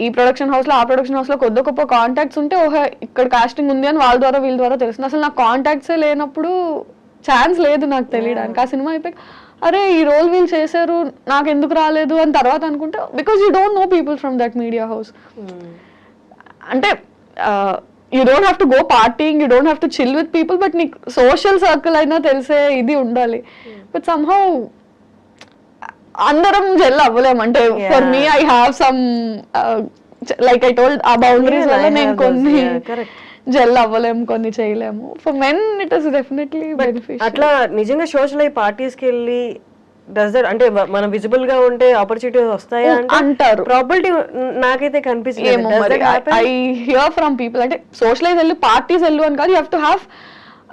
ఈ ప్రొడక్షన్ హౌస్ లో ఆ ప్రొడక్షన్ హౌస్ లో కొద్ది గొప్ప కాంటాక్ట్స్ ఉంటే ఓహో ఇక్కడ కాస్టింగ్ ఉంది అని వాళ్ళ ద్వారా వీళ్ళ ద్వారా తెలుస్తుంది. అసలు నాకు కాంటాక్ట్సే లేనప్పుడు ఛాన్స్ లేదు నాకు తెలియడానికి. ఆ సినిమా అయిపోయి అరే ఈ రోల్ వీళ్ళు చేశారు నాకు ఎందుకు రాలేదు అని తర్వాత అనుకుంటే because you don't know people from that media house. అంటే you don't have to go partying, you don't have to chill with people, but నీకు సోషల్ సర్కిల్ అయినా తెలిసే ఇది ఉండాలి. బట్ సమ్హౌ అందరం జెల్ అవ్వలేము. అంటే for me I have some like I told ఆ బౌండరీస్ వల్ల నేను కొన్ని జెల్ అవ్వలేము, కొన్ని చేయలేము. For men it is definitely beneficial. అట్లా నిజంగా సోషల్ అయ్యి పార్టీస్కి వెళ్ళి డస్ దట్ అంటే మనం విజిబుల్ గా ఉంటే ఆపర్చునిటీస్ వస్తాయా అంటారు. ప్రాబిలిటీ నాకైతే కనిపిస్తుంది. ఐ హియర్ ఫ్రమ్ పీపుల్ అంటే సోషలైజ్ వెళ్ళు, పార్టీస్ వెళ్ళు అని కాదు, you have to have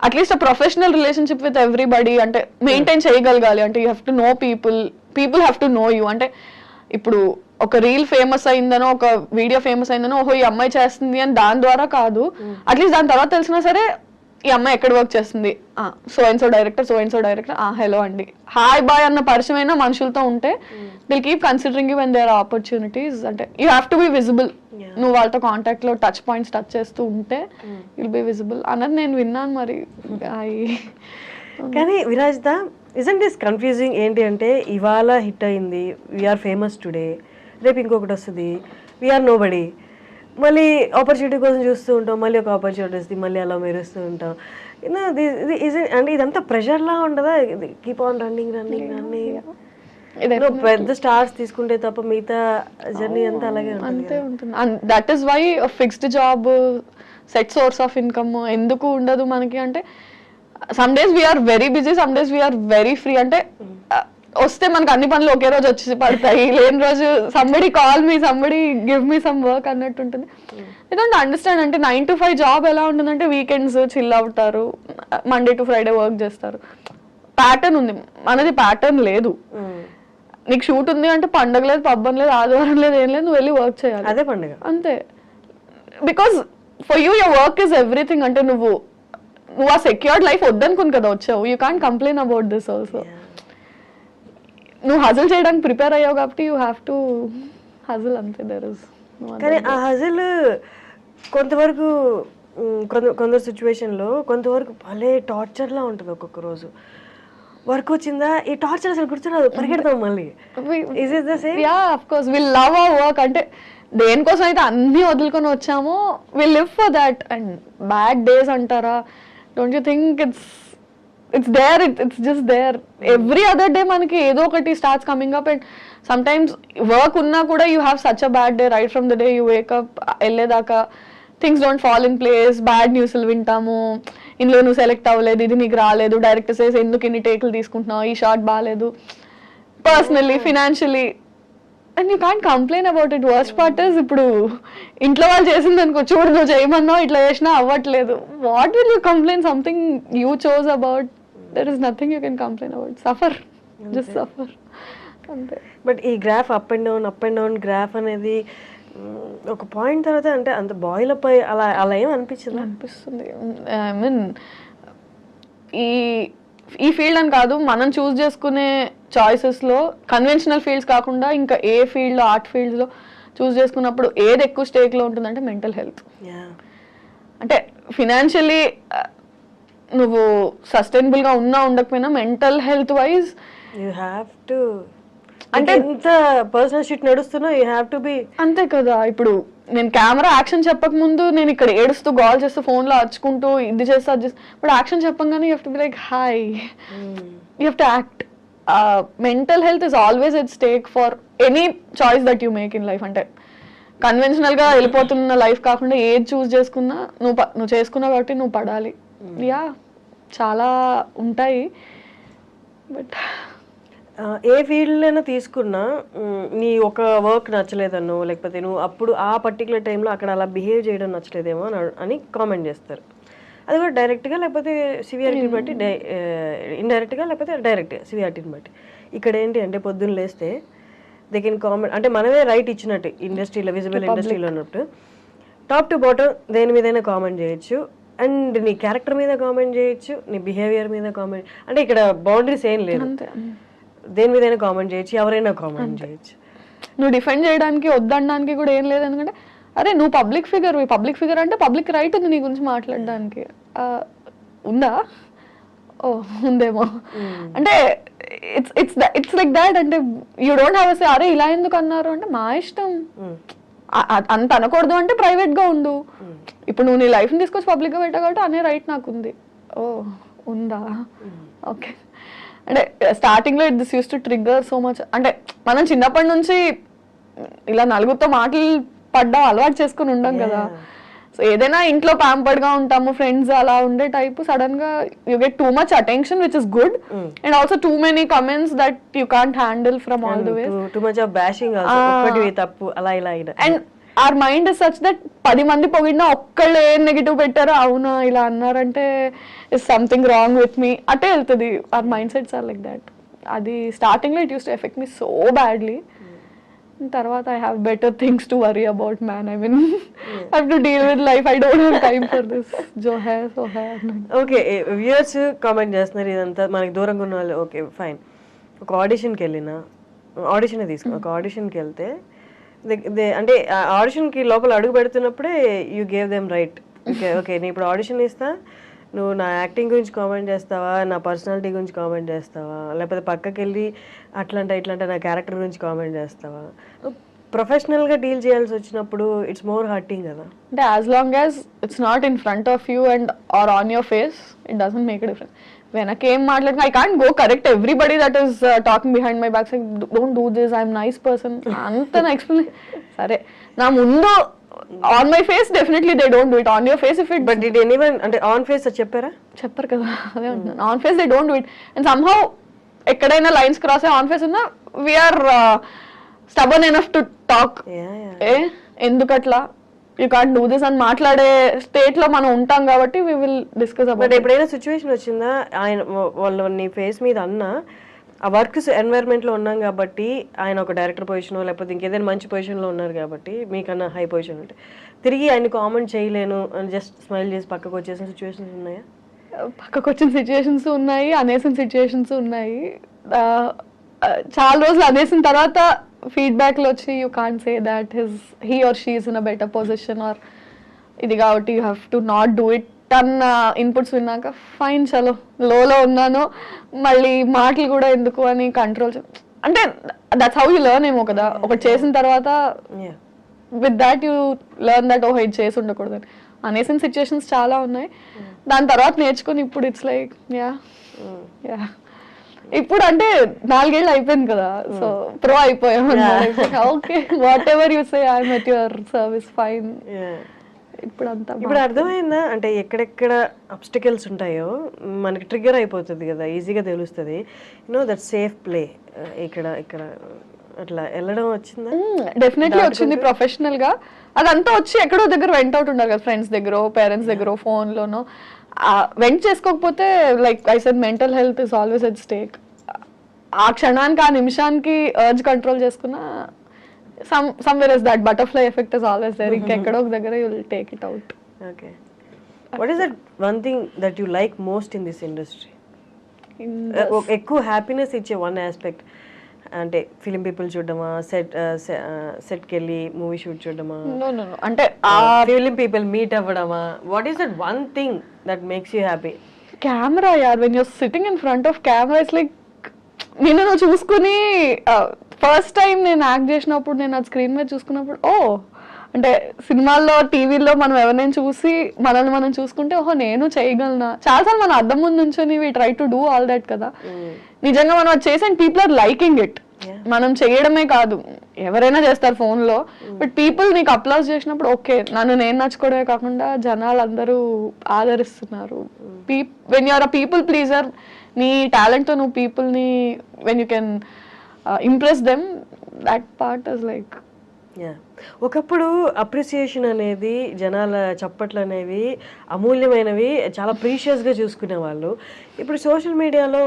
at least a professional relationship with everybody. అంటే మెయింటైన్ చేయగలగాలి. అంటే you have to know people, people have to know you. అంటే ఇప్పుడు ఒక రీల్ ఫేమస్ అయిందనో ఒక వీడియో ఫేమస్ అయిందనో ఓహో ఈ అమ్మాయి చేస్తుంది అని దాని ద్వారా కాదు, అట్లీస్ట్ దాని తర్వాత తెలిసినా సరే ఈ అమ్మాయి ఎక్కడ వర్క్ చేస్తుంది, so and so director hello అండి హాయ్ బాయ్ అన్న పరిచయం అయినా మనుషులతో ఉంటే they'll keep considering you when there are opportunities. అంటే you have to be visible. నువ్వు వాళ్ళతో కాంటాక్ట్ లో టచ్ పాయింట్స్ టచ్ చేస్తూ ఉంటే విల్ బి విజిబుల్ అన్నది నేను విన్నాను. మరి కానీ విరాజిత ఇజంట్ దిస్ కన్ఫ్యూజింగ్ ఏంటి అంటే ఇవాళ హిట్ అయింది, వీఆర్ ఫేమస్ టుడే, రేపు ఇంకొకటి వస్తుంది, వీఆర్ నో బడీ, మళ్ళీ ఆపర్చునిటీ కోసం చూస్తూ ఉంటాం, మళ్ళీ ఒక ఆపర్చునిటీ వస్తుంది, మళ్ళీ అలా మెరుస్తూ ఉంటాం. అంటే ఇదంతా ప్రెషర్లా ఉండదా? Keep on running. పెద్ద స్టార్స్ తీసుకుంటే తప్ప మిగతా జర్నీ అంతా అలాగే అంతే ఉంటుంది. That is why fixed job, set source of income ఎందుకు ఉండదు మనకి అంటే some days we're very busy, some days we're very free. అంటే వస్తే మనకు అన్ని పనులు ఒకే రోజు వచ్చి పడతాయి, లేని రోజు somebody call me, somebody give me some work అన్నట్టు ఉంటుంది. I don't understand. అంటే 9 to 5 జాబ్ ఎలా ఉంటుందంటే వీకెండ్స్ చిల్ అవుతారు, మండే టు ఫ్రైడే వర్క్ చేస్తారు, ప్యాటర్న్ ఉంది. మనది ప్యాటర్న్ లేదు. నీకు షూట్ ఉంది అంటే పండగ లేదు, పబ్బం లేదు, ఆదివారం లేదు, ఏం లేదు, నువ్వు వెళ్ళి వర్క్ చేయాలి, అదే పండుగ అంతే. Because for you your work is everything. అంటే నువ్వు నువ్వు ఆ సెక్యూర్డ్ లైఫ్ వద్దనుకుని కదా వచ్చావు. You can't complain about this also. నువ్వు హజిల్ చేయడానికి ప్రిపేర్ అయ్యావు కాబట్టి యూ హ్యావ్ టు హజిల్ అంతే. దర్ ఇస్ కానీ ఆ హజిల్ కొంతవరకు కొందరు సిచ్యువేషన్లో కొంతవరకు భలే టార్చర్లా ఉంటుంది. ఒక్కొక్క రోజు వర్క్ వచ్చిందా ఈ టార్చర్ అసలు గుర్తురాదు, పరిగెడతాం మళ్ళీ. Yeah of course will love our work. అంటే దేనికోసం అయితే అన్ని వదులుకొని వచ్చామో will live for that. And bad days అంటారా, don't you think it's there, it's just there. Every other day మనకి ఏదో ఒకటి starts coming up. And sometimes work ఉన్నా కూడా you have such a bad day right from the day you wake up వెళ్ళేదాకా. Things don't fall in place, bad న్యూస్లు వింటాము, ఇందులో నువ్వు సెలెక్ట్ అవ్వలేదు, ఇది నీకు రాలేదు, డైరెక్టర్ సేస్ ఎందుకు ఇన్ని టేకులు తీసుకుంటున్నావు, ఈ షాట్ బాగాలేదు, personally financially. And you can't complain about it. Worst part is ఇప్పుడు ఇంట్లో వాళ్ళు చేసింది అనుకో, చూడు నువ్వు చేయమన్నావు ఇట్లా చేసినా అవ్వట్లేదు. What will you complain? Something you chose about, there is nothing you can complain about. Suffer, just suffer అంతే. బట్ ఈ graph up and down graph అనేది ఒక పాయింట్ తర్వాత అంటే అంత బాయిల్ అప్ అయ్యి అలా అలా ఏం అనిపిస్తుంది. ఐ మీన్ ఈ ఫీల్డ్ అని కాదు, మనం చూస్ చేసుకునే చాయిసెస్లో కన్వెన్షనల్ ఫీల్డ్స్ కాకుండా ఇంకా ఏ ఫీల్డ్లో, ఆర్ట్ ఫీల్డ్స్లో చూస్ చేసుకున్నప్పుడు ఏది ఎక్కువ స్టేక్లో ఉంటుందంటే మెంటల్ హెల్త్. అంటే ఫినాన్షియలీ నువ్వు సస్టైనబుల్గా ఉన్నా ఉండకపోయినా mental health wise you have to, అంటే ఎంత పర్సనల్ షిట్ నడుస్తున్నా యూ హ్యావ్ టు బి. అంతే కదా. ఇప్పుడు నేను కెమెరా యాక్షన్ చెప్పక ముందు నేను ఇక్కడ ఏడుస్తూ గోల్ చేస్తూ ఫోన్లో అరుచుకుంటూ ఇది చేస్తా అది చేస్తా, ఇప్పుడు యాక్షన్ చెప్పగానే you have to be like hi, you have to act. Mental health is always at stake for any choice that you make in life. అంటే కన్వెన్షనల్గా వెళ్ళిపోతున్న లైఫ్ కాకుండా ఏది చూస్ చేసుకున్నా నువ్వు చేసుకున్నావు కాబట్టి నువ్వు పడాలి. యా చాలా ఉంటాయి. బట్ ఏ ఫీల్డ్లోనైనా తీసుకున్నా నీ ఒక వర్క్ నచ్చలేదన్నో, లేకపోతే నువ్వు అప్పుడు ఆ పర్టికులర్ టైంలో అక్కడ అలా బిహేవ్ చేయడం నచ్చలేదేమో అని కామెంట్ చేస్తారు. అది కూడా డైరెక్ట్గా లేకపోతే సివియారిటీని బట్టి, ఇండైరెక్ట్గా లేకపోతే డైరెక్ట్గా సివియారిటీని బట్టి. ఇక్కడ ఏంటి అంటే పొద్దున్న లేస్తే దే కెన్ కామెంట్, అంటే మనమే రైట్ ఇచ్చినట్టు ఇండస్ట్రీలో, విజిబుల్ ఇండస్ట్రీలో ఉన్నట్టు టాప్ టు బాటమ్ దేని మీదైనా కామెంట్ చేయొచ్చు. అండ్ నీ క్యారెక్టర్ మీద కామెంట్ చేయొచ్చు, నీ బిహేవియర్ మీద కామెంట్, అంటే ఇక్కడ బౌండరీస్ ఏం లేదు. దేని మీదైనా కామెంట్ చేయొచ్చు, ఎవరైనా కామెంట్ చేయొచ్చు. నువ్వు డిఫెండ్ చేయడానికి వద్దనడానికి కూడా ఏం లేదు. ఎందుకంటే అరే నువ్వు పబ్లిక్ ఫిగర్ అంటే పబ్లిక్ రైట్ ఉంది నీ గురించి మాట్లాడడానికి. ఉందా? ఓ ఉందేమో. అంటే ఇట్స్ లైక్ దాట్. అంటే యూ డోంట్ హ్యావ్ సే అరే ఇలా ఎందుకు అన్నారు అంటే మా ఇష్టం. అంత అనకూడదు అంటే ప్రైవేట్గా ఉండు. ఇప్పుడు నువ్వు నీ లైఫ్ని తీసుకొచ్చి పబ్లిక్గా పెట్టావు కాబట్టి అనే రైట్ నాకు ఉంది. ఓ ఉందా? ఓకే. అంటే స్టార్టింగ్లో this use to trigger so much. అంటే మనం చిన్నప్పటి నుంచి ఇలా నలుగురితో మాటలు పడ్డాం, అలవాటు చేసుకుని ఉండం కదా. సో ఏదైనా ఇంట్లో ప్యాంపర్డ్గా ఉంటాము, ఫ్రెండ్స్ అలా ఉండే టైప్, సడన్ గా you get too much attention which is good, and also too many comments that you can't handle from all the ways. Too much of bashing also, తప్పు అలా ఇలా. And our mind is such that 10 మంది పొగిడినా ఒక్కళ్ళు ఏం negative పెట్టారో అవునా ఇలా అన్నారంటే is something wrong with me అటే వెళ్తుంది. our mindsets are like that. అది స్టార్టింగ్లో it use to effect me so badly. తర్వాత I have better things to worry about, man. I mean, I have to deal with life. I don't have time for this. Jo hai so hai. Okay, viewers comment చేస్తున్నారు ఇదంతా మనకి దూరంగా ఉన్న వాళ్ళు. Okay fine, ఒక ఆడిషన్కి వెళ్ళినా, audition తీసుకో, ఒక ఆడిషన్కి వెళ్తే అంటే ఆడిషన్కి లోపల అడుగు పెడుతున్నప్పుడే you gave them right. Okay నేను ఇప్పుడు ఆడిషన్ ఇస్తా, నువ్వు నా యాక్టింగ్ గురించి కామెంట్ చేస్తావా, నా పర్సనాలిటీ గురించి కామెంట్ చేస్తావా, లేకపోతే పక్కకి వెళ్ళి అట్లంటే ఇట్లంటే నా క్యారెక్టర్ గురించి కామెంట్ చేస్తావా. ప్రొఫెషనల్గా డీల్ చేయాల్సి వచ్చినప్పుడు ఇట్స్ మోర్ హర్టింగ్ కదా. అంటే as long as it's not in front of you and are on your face, it doesn't make a difference. వెనకేం మాట్లాడినా I can't go correct everybody that is talking behind my back, don't do this, I'm nice person అంత నా explain. సరే నా ముందు on my face definitely they don't do it, on your face if it. But did anyone అంటే on face చెప్పారా? చెప్పరు కదా, అదే అంటున్నాను. On face they don't do it. And somehow ఎక్కడైనా లైన్స్ క్రాస్ అయ్యి ఆన్ ఫేస్ ఉన్నా we're stubborn enough to talk. ఎందుకట్లా యూ కాంట్ డూ దిస్ అని మాట్లాడే స్టేట్ లో మనం ఉంటాం కాబట్టి we will discuss about. But ఎప్పుడైనా సిచ్యువేషన్ వచ్చిందా ఆయన వాళ్ళు నీ ఫేస్ మీద అన్నా ఆ వర్క్ ఎన్వైరన్మెంట్లో ఉన్నాం కాబట్టి, ఆయన ఒక డైరెక్టర్ పొజిషన్ లేకపోతే ఇంకేదైనా మంచి పొజిషన్లో ఉన్నారు కాబట్టి మీకన్నా హై పొజిషన్ ఉంటే తిరిగి ఆయన కామెంట్ చేయలేను అని జస్ట్ స్మైల్ చేసి పక్కకు వచ్చేసిన సిచ్యువేషన్స్ ఉన్నాయా? పక్కకు వచ్చిన సిచ్యుయేషన్స్ ఉన్నాయి, అనేసిన సిచ్యుయేషన్స్ ఉన్నాయి. చాలా రోజులు అనేసిన తర్వాత ఫీడ్బ్యాక్లు వచ్చి you can't say that he or she is in a better position or ఇది కాబట్టి you have to not do it అన్న ఇన్పుట్స్ విన్నాక ఫైన్ చలో లోలో ఉన్నాను, మళ్ళీ మాటలు కూడా ఎందుకు అని కంట్రోల్ అంటే దట్స్ హౌ యూ లెర్న్ ఏమో కదా. ఒకటి చేసిన తర్వాత with that you learn that ఓహో ఇది చేసి ఉండకూడదు అని. అనేసిన సిచ్యుయేషన్స్ చాలా ఉన్నాయి, దాని తర్వాత నేర్చుకుని ఇప్పుడు ఇట్స్ లైక్ యా ఇప్పుడు అంటే 4 ఏళ్ళు అయిపోయింది కదా, సో ప్రో అయిపోయాం. Okay what ever you say I'm at your service fine. ఇప్పుడు అర్థమైందా అంటే ఎక్కడెక్కడ అబ్స్టికల్స్ ఉంటాయో మనకి ట్రిగ్గర్ అయిపోతుంది కదా, ఈజీగా తెలుస్తుంది. దట్ సేఫ్ ప్లే ఇక్కడ ఇక్కడ అట్లా వెళ్ళడం వచ్చిందా? డెఫినెట్లీ వచ్చింది. ప్రొఫెషనల్ గా అదంతా వచ్చి ఎక్కడో దగ్గర వెంట్ అవుట్ ఉండాలి కదా, ఫ్రెండ్స్ దగ్గర, పేరెంట్స్ దగ్గర, ఫోన్ లోనో. వెంట్ చేసుకోకపోతే like I said mental health is always at stake. ఆ క్షణానికి ఆ నిమిషానికి అర్జ్ కంట్రోల్ చేసుకున్నా somewhere is that butterfly effect is always there. ఇంకెక్కడో ఒక దగ్గర you will take it out. Okay. What is that one thing that you like most in this industry? ఎక్కువ happiness ఇచ్చే one aspect అంటే film people చూడడమా, సెట్కి వెళ్ళి movie shoot చూడడమా, అంటే ఫిలిం పీపుల్ మీట్ అవ్వడమా? What is that one thing that makes you happy? Camera యార్. When you're sitting in front of camera it's like నిన్ను నువ్వు చూసుకుని ఫస్ట్ టైం నేను యాక్ట్ చేసినప్పుడు నేను అది స్క్రీన్ మీద చూసుకున్నప్పుడు అంటే సినిమాల్లో టీవీలో మనం ఎవరినైనా చూసి మనల్ని మనం చూసుకుంటే ఓహో నేను చేయగలనా. చాలాసార్లు మన అద్దం ముందు నుంచొని we try to do all that కదా. నిజంగా మనం అది చేసి and people are liking it. మనం చేయడమే కాదు, ఎవరైనా చేస్తారు ఫోన్లో, బట్ పీపుల్ నీకు అప్లాజ్ చేసినప్పుడు ఓకే నన్ను నేను నచ్చుకోవడమే కాకుండా జనాలు అందరూ ఆదరిస్తున్నారు. When you're a people pleaser, నీ టాలెంట్తో నువ్వు పీపుల్ని when you can impress them, that part is like. ఒకప్పుడు అప్రిసియేషన్ అనేది, జనాల చప్పట్లు అనేవి అమూల్యమైనవి, చాలా ప్రీషియస్గా చూసుకునే వాళ్ళు. ఇప్పుడు సోషల్ మీడియాలో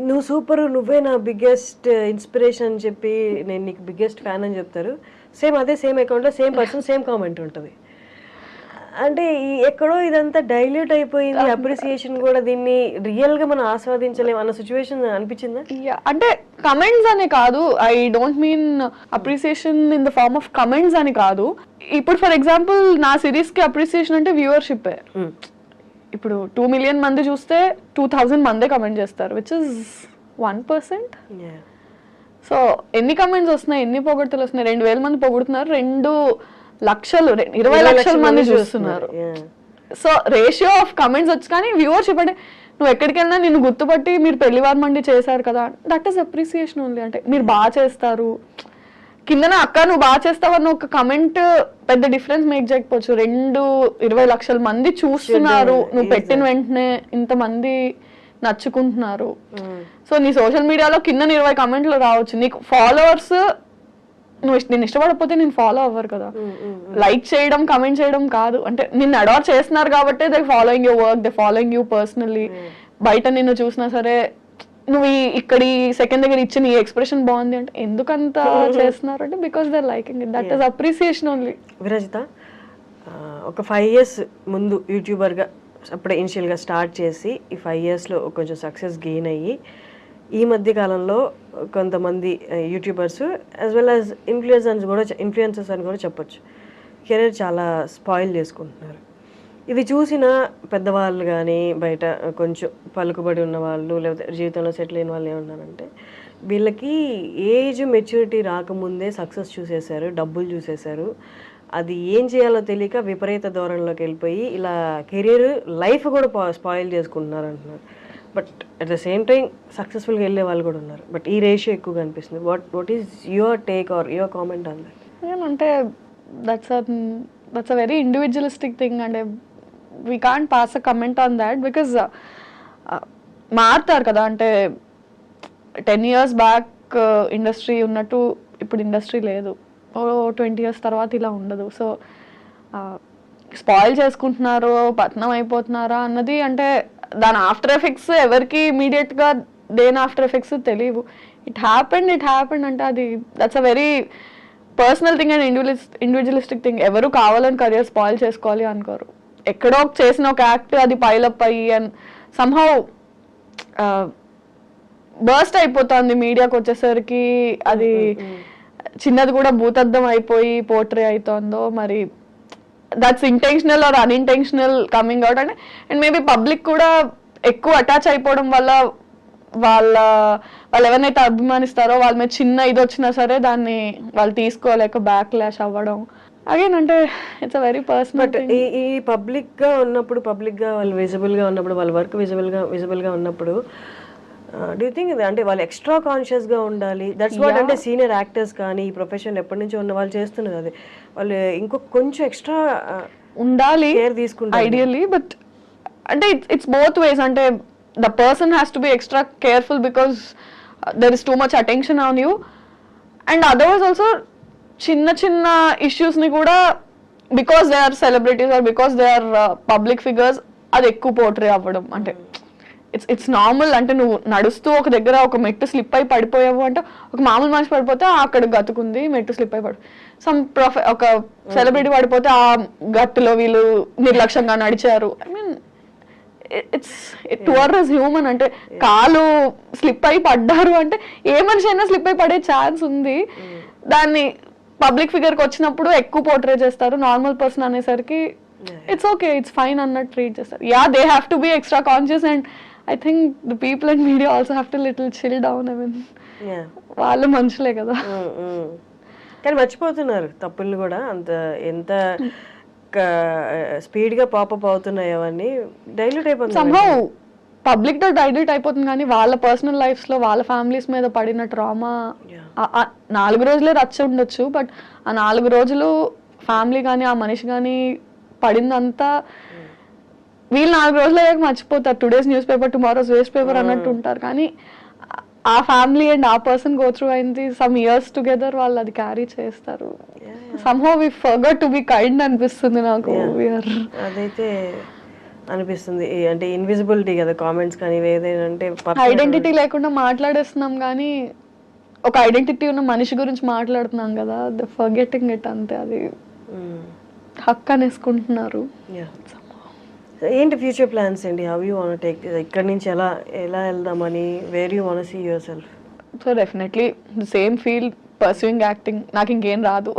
నువ్వు సూపర్, నువ్వే నా బిగ్గెస్ట్ ఇన్స్పిరేషన్ అని చెప్పి నేను నీకు బిగ్గెస్ట్ ఫ్యాన్ అని చెప్తారు. సేమ్ అదే సేమ్ అకౌంట్లో సేమ్ పర్సన్ సేమ్ కామెంట్ ఉంటుంది. అంటే ఎక్కడో ఇదంతా డైల్యూట్ అయిపోయింది. అప్రిసియేషన్ కూడా దీన్ని రియల్ గా మనం ఆస్వాదించలేము అన్న సిచ్యువేషన్ అనిపించిందా? అంటే కమెంట్స్ అని కాదు, I don't mean appreciation in the form of comments అని కాదు. ఇప్పుడు ఫర్ ఎగ్జాంపుల్ నా సిరీస్ కి అప్రిసియేషన్ అంటే వ్యూవర్షిప్. ఇప్పుడు 2 million మంది చూస్తే 2000 మందే కమెంట్ చేస్తారు, విచ్ ఇస్ 1%. సో ఎన్ని కమెంట్స్ వస్తున్నాయి, ఎన్ని పొగడ్తలు వస్తున్నాయి? 2000 మంది పొగుడుతున్నారు, 2 లక్షలు 20 లక్షల మంది చూస్తున్నారు. సో రేషియో ఆఫ్ కమెంట్స్ వచ్చి, కానీ వ్యూవర్షిప్ అంటే నువ్వు ఎక్కడికి వెళ్ళినా నిన్ను గుర్తుపట్టి మీరు పెళ్లివారు మండి చేశారు కదా, దట్ ఈస్ అప్రిసియేషన్ ఓన్లీ. అంటే మీరు బాగా చేస్తారు, కిందన అక్క నువ్వు బాగా చేస్తావు అన్న ఒక కమెంట్ పెద్ద డిఫరెన్స్ మేక్ చేయకపోవచ్చు. 20 లక్షల మంది చూస్తున్నారు, నువ్వు పెట్టిన వెంటనే ఇంతమంది నచ్చుకుంటున్నారు. సో నీ సోషల్ మీడియాలో కింద 20 కమెంట్లు రావచ్చు, నీకు ఫాలోవర్స్ నేను ఇష్టపడకపోతే నేను ఫాలో అవ్వరు కదా. లైక్ చేయడం, కమెంట్ చేయడం కాదు, అంటే నిన్ను అడార్ చేస్తున్నారు కాబట్టి they following your work, they following you personally. బయట నిన్ను చూసినా సరే నువ్వు ఇక్కడ సెకండ్ దగ్గర ఇచ్చిన ఈ ఎక్స్ప్రెషన్ బాగుంది అంటే ఎందుకంత చేస్తున్నారు అంటే because they liking it, that is appreciation only. Virajitha, ఒక 5 years ముందు యూట్యూబర్గా అప్పుడే ఇనిషియల్గా స్టార్ట్ చేసి ఈ 5 yearsలో కొంచెం సక్సెస్ గెయిన్ అయ్యి ఈ మధ్య కాలంలో కొంతమంది YouTubers as well as influencers అని కూడా చెప్పొచ్చు, కెరీర్ చాలా స్పాయిల్ చేసుకుంటున్నారు. ఇది చూసిన పెద్దవాళ్ళు కానీ బయట కొంచెం పలుకుబడి ఉన్న వాళ్ళు లేకపోతే జీవితంలో సెటిల్ అయిన వాళ్ళు ఏమన్నారంటే వీళ్ళకి ఏజ్ మెచ్యూరిటీ రాకముందే సక్సెస్ చూసేశారు, డబ్బులు చూసేశారు, అది ఏం చేయాలో తెలియక విపరీత ధోరణిలోకి వెళ్ళిపోయి ఇలా కెరీర్ లైఫ్ కూడా స్పాయిల్ చేసుకుంటున్నారు అంటున్నారు. But at the same time సక్సెస్ఫుల్గా వెళ్ళే వాళ్ళు కూడా ఉన్నారు. బట్ ఈ రేషియో ఎక్కువగా అనిపిస్తుంది. What is your take or your comment on that? అంటే that's a very individualistic thing. అంటే we can't pass a comment on that because మారుతారు కదా. అంటే 10 years బ్యాక్ ఇండస్ట్రీ ఉన్నట్టు ఇప్పుడు ఇండస్ట్రీ లేదు, 20 years తర్వాత ఇలా ఉండదు. సో స్పాయిల్ చేసుకుంటున్నారు, పతనం అయిపోతున్నారా అన్నది అంటే దాని ఆఫ్టర్ ఎఫెక్ట్స్ ఎవరికి ఇమీడియట్గా దేని ఆఫ్టర్ ఎఫెక్ట్స్ తెలియవు. ఇట్ హ్యాపెండ్ అంటే అది that's a very personal thing and individualistic thing. ఎవరు కావాలని కెరియర్ స్పాయిల్ చేసుకోవాలి అనుకోరు. ఎక్కడో చేసిన ఒక యాక్ట్ అది పైలప్ అయ్యి అండ్ సంహౌ బర్స్ట్ అయిపోతుంది మీడియాకి వచ్చేసరికి. అది చిన్నది కూడా భూతద్దం అయిపోయి పోర్ట్రే అవుతుందో మరి that's intentional or unintentional coming out అంటే. అండ్ మేబీ పబ్లిక్ కూడా ఎక్కువ అటాచ్ అయిపోవడం వల్ల వాళ్ళు ఎవరినైతే అభిమానిస్తారో వాళ్ళ మీద చిన్న ఇది వచ్చినా సరే దాన్ని వాళ్ళు తీసుకోలేక బ్యాక్ లాష్ అవ్వడం అగైన్ అంటే it's a very personal. But ఈ పబ్లిక్ గా ఉన్నప్పుడు, పబ్లిక్ గా వాళ్ళు విజిబుల్ గా ఉన్నప్పుడు, వాళ్ళ వర్క్ విజిబుల్ గా ఉన్నప్పుడు డూ యూ థింక్ అంటే వాళ్ళు ఎక్స్ట్రా కాన్షియస్ గా ఉండాలి? దట్స్ వాట్ అంటే సీనియర్ యాక్టర్స్ కానీ ఈ ప్రొఫెషన్ ఎప్పటి నుంచో ఉన్న వాళ్ళు చేస్తున్నారు. అది వాళ్ళు ఇంకొక కొంచెం ఎక్స్ట్రా ఉండాలి కేర్ తీసుకుంటారు ఐడియల్లీ. బట్ అంటే ఇట్స్ బోత్ వేస్. అంటే the person has to be extra careful because there is too much attention on you, and otherwise also చిన్న issues ni kuda because they are celebrities or because they are public figures అది ఎక్కువ portray అవ్వడం. అంటే it's normal. అంటే నువ్వు నడుస్తూ ఒక దగ్గర ఒక మెట్టు స్లిప్ అయి పడిపోయావు అంటే ఒక మామూలు మనిషి పడిపోతే అక్కడ గతుకుంది మెట్టు స్లిప్ అయి ఒక సెలబ్రిటీ పడిపోతే ఆ గట్టులో వీళ్ళు నిర్లక్ష్యంగా నడిచారు. I mean it's tours human. అంటే కాలు స్లిప్ అయి పడ్డారు అంటే ఏ మనిషి అయినా స్లిప్ అయి పడే ఛాన్స్ ఉంది. దాన్ని పబ్లిక్ ఫిగర్కి వచ్చినప్పుడు ఎక్కువ పోర్ట్రే చేస్తారు. నార్మల్ పర్సన్ అనేసరికి ఇట్స్ ఓకే, ఇట్స్ ఫైన్ అన్నట్టు ట్రీట్ చేస్తారు. Yeah, they have to be extra conscious and I think the people and media also have to little chill down. I mean వాళ్ళు మనుషులే కదా. కానీ మర్చిపోతున్నారు తప్పుల్ని కూడా. అంత ఎంత స్పీడ్ గా పాపప్ అవుతున్నాయి అవన్నీ డైల్యూట్ అయిపోతుంది. సంహౌ పబ్లిక్ తో డైల్యూట్ అయిపోతుంది కానీ వాళ్ళ పర్సనల్ లైఫ్స్ లో వాళ్ళ ఫ్యామిలీస్ మీద పడిన ట్రామా 4 రోజులే రచ్చ ఉండొచ్చు. బట్ ఆ 4 రోజులు ఫ్యామిలీ కానీ ఆ మనిషి కానీ పడిందంతా వీళ్ళు 4 రోజులు అయ్యాక మర్చిపోతారు. Today's newspaper tomorrow's waste paper అన్నట్టు ఉంటారు. కానీ ఆ ఫ్యామిలీ అండ్ ఆ పర్సన్ గో త్రూ అయింది సమ్ ఇయర్స్ టుగెదర్ వాళ్ళు అది క్యారీ చేస్తారు. somehow we forgot to be kind అనిపిస్తుంది నాకు. అదైతే అనిపిస్తుంది. అంటే ఇన్విజిబిలిటీ కదా కామెంట్స్ కానీ ఏదైనా అంటే ఐడెంటిటీ లేకుండా మాట్లాడేస్తున్నాం కానీ ఒక ఐడెంటిటీ ఉన్న మనిషి గురించి మాట్లాడుతున్నాం కదా. ద ఫర్గెటింగ్ ఇట్ అంతే. అది హక్ అనేసుకుంటున్నారు. ఏంటి ఫ్యూచర్ ప్లాన్స్ అండి? హౌ యూ వాంట్ టేక్ ఇక్కడి నుంచి ఎలా వెళ్దామని? Where you want see yourself? So definitely the same field pursuing acting. నాకు ఇంకేం రాదు.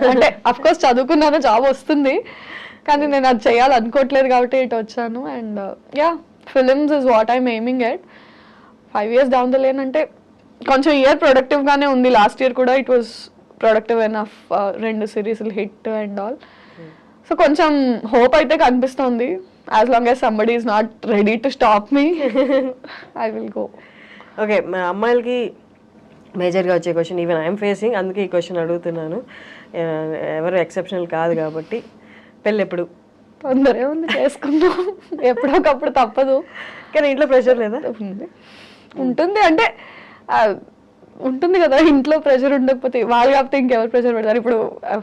అంటే అఫ్ కోర్స్ చదువుకున్నాను, జాబ్ వస్తుంది, కానీ నేను అది చేయాలనుకోవట్లేదు కాబట్టి ఇటు వచ్చాను. And yeah, films is what I'm aiming at. 5 years down the lane అంటే కొంచెం ఇయర్ ప్రొడక్టివ్గానే ఉంది. లాస్ట్ ఇయర్ కూడా ఇట్ వాస్ ప్రొడక్టివ్ ఎనఫ్. 2 సిరీస్లు హిట్ అండ్ ఆల్. సో కొంచెం హోప్ అయితే కనిపిస్తుంది. As long as somebody is not ready to stop me, I will go. Okay, మా అమ్మాయిలకి మేజర్గా వచ్చే క్వశ్చన్ ఈవెన్ ఐఎమ్ ఫేసింగ్, అందుకే ఈ క్వశ్చన్ అడుగుతున్నాను. ఎవరు ఎక్సెప్షనల్ కాదు కాబట్టి. పెళ్ళి ఎప్పుడు? తొందరే ఉంది, చేసుకుందాం. ఎప్పుడొకప్పుడు తప్పదు. కానీ ఇంట్లో ప్రెషర్ లేదా? ఉంటుంది. అంటే ఉంటుంది కదా, ఇంట్లో ప్రెషర్ ఉండకపోతే వాళ్ళు కాకపోతే ఇంకెవరు ప్రెషర్ పెడతారు? ఇప్పుడు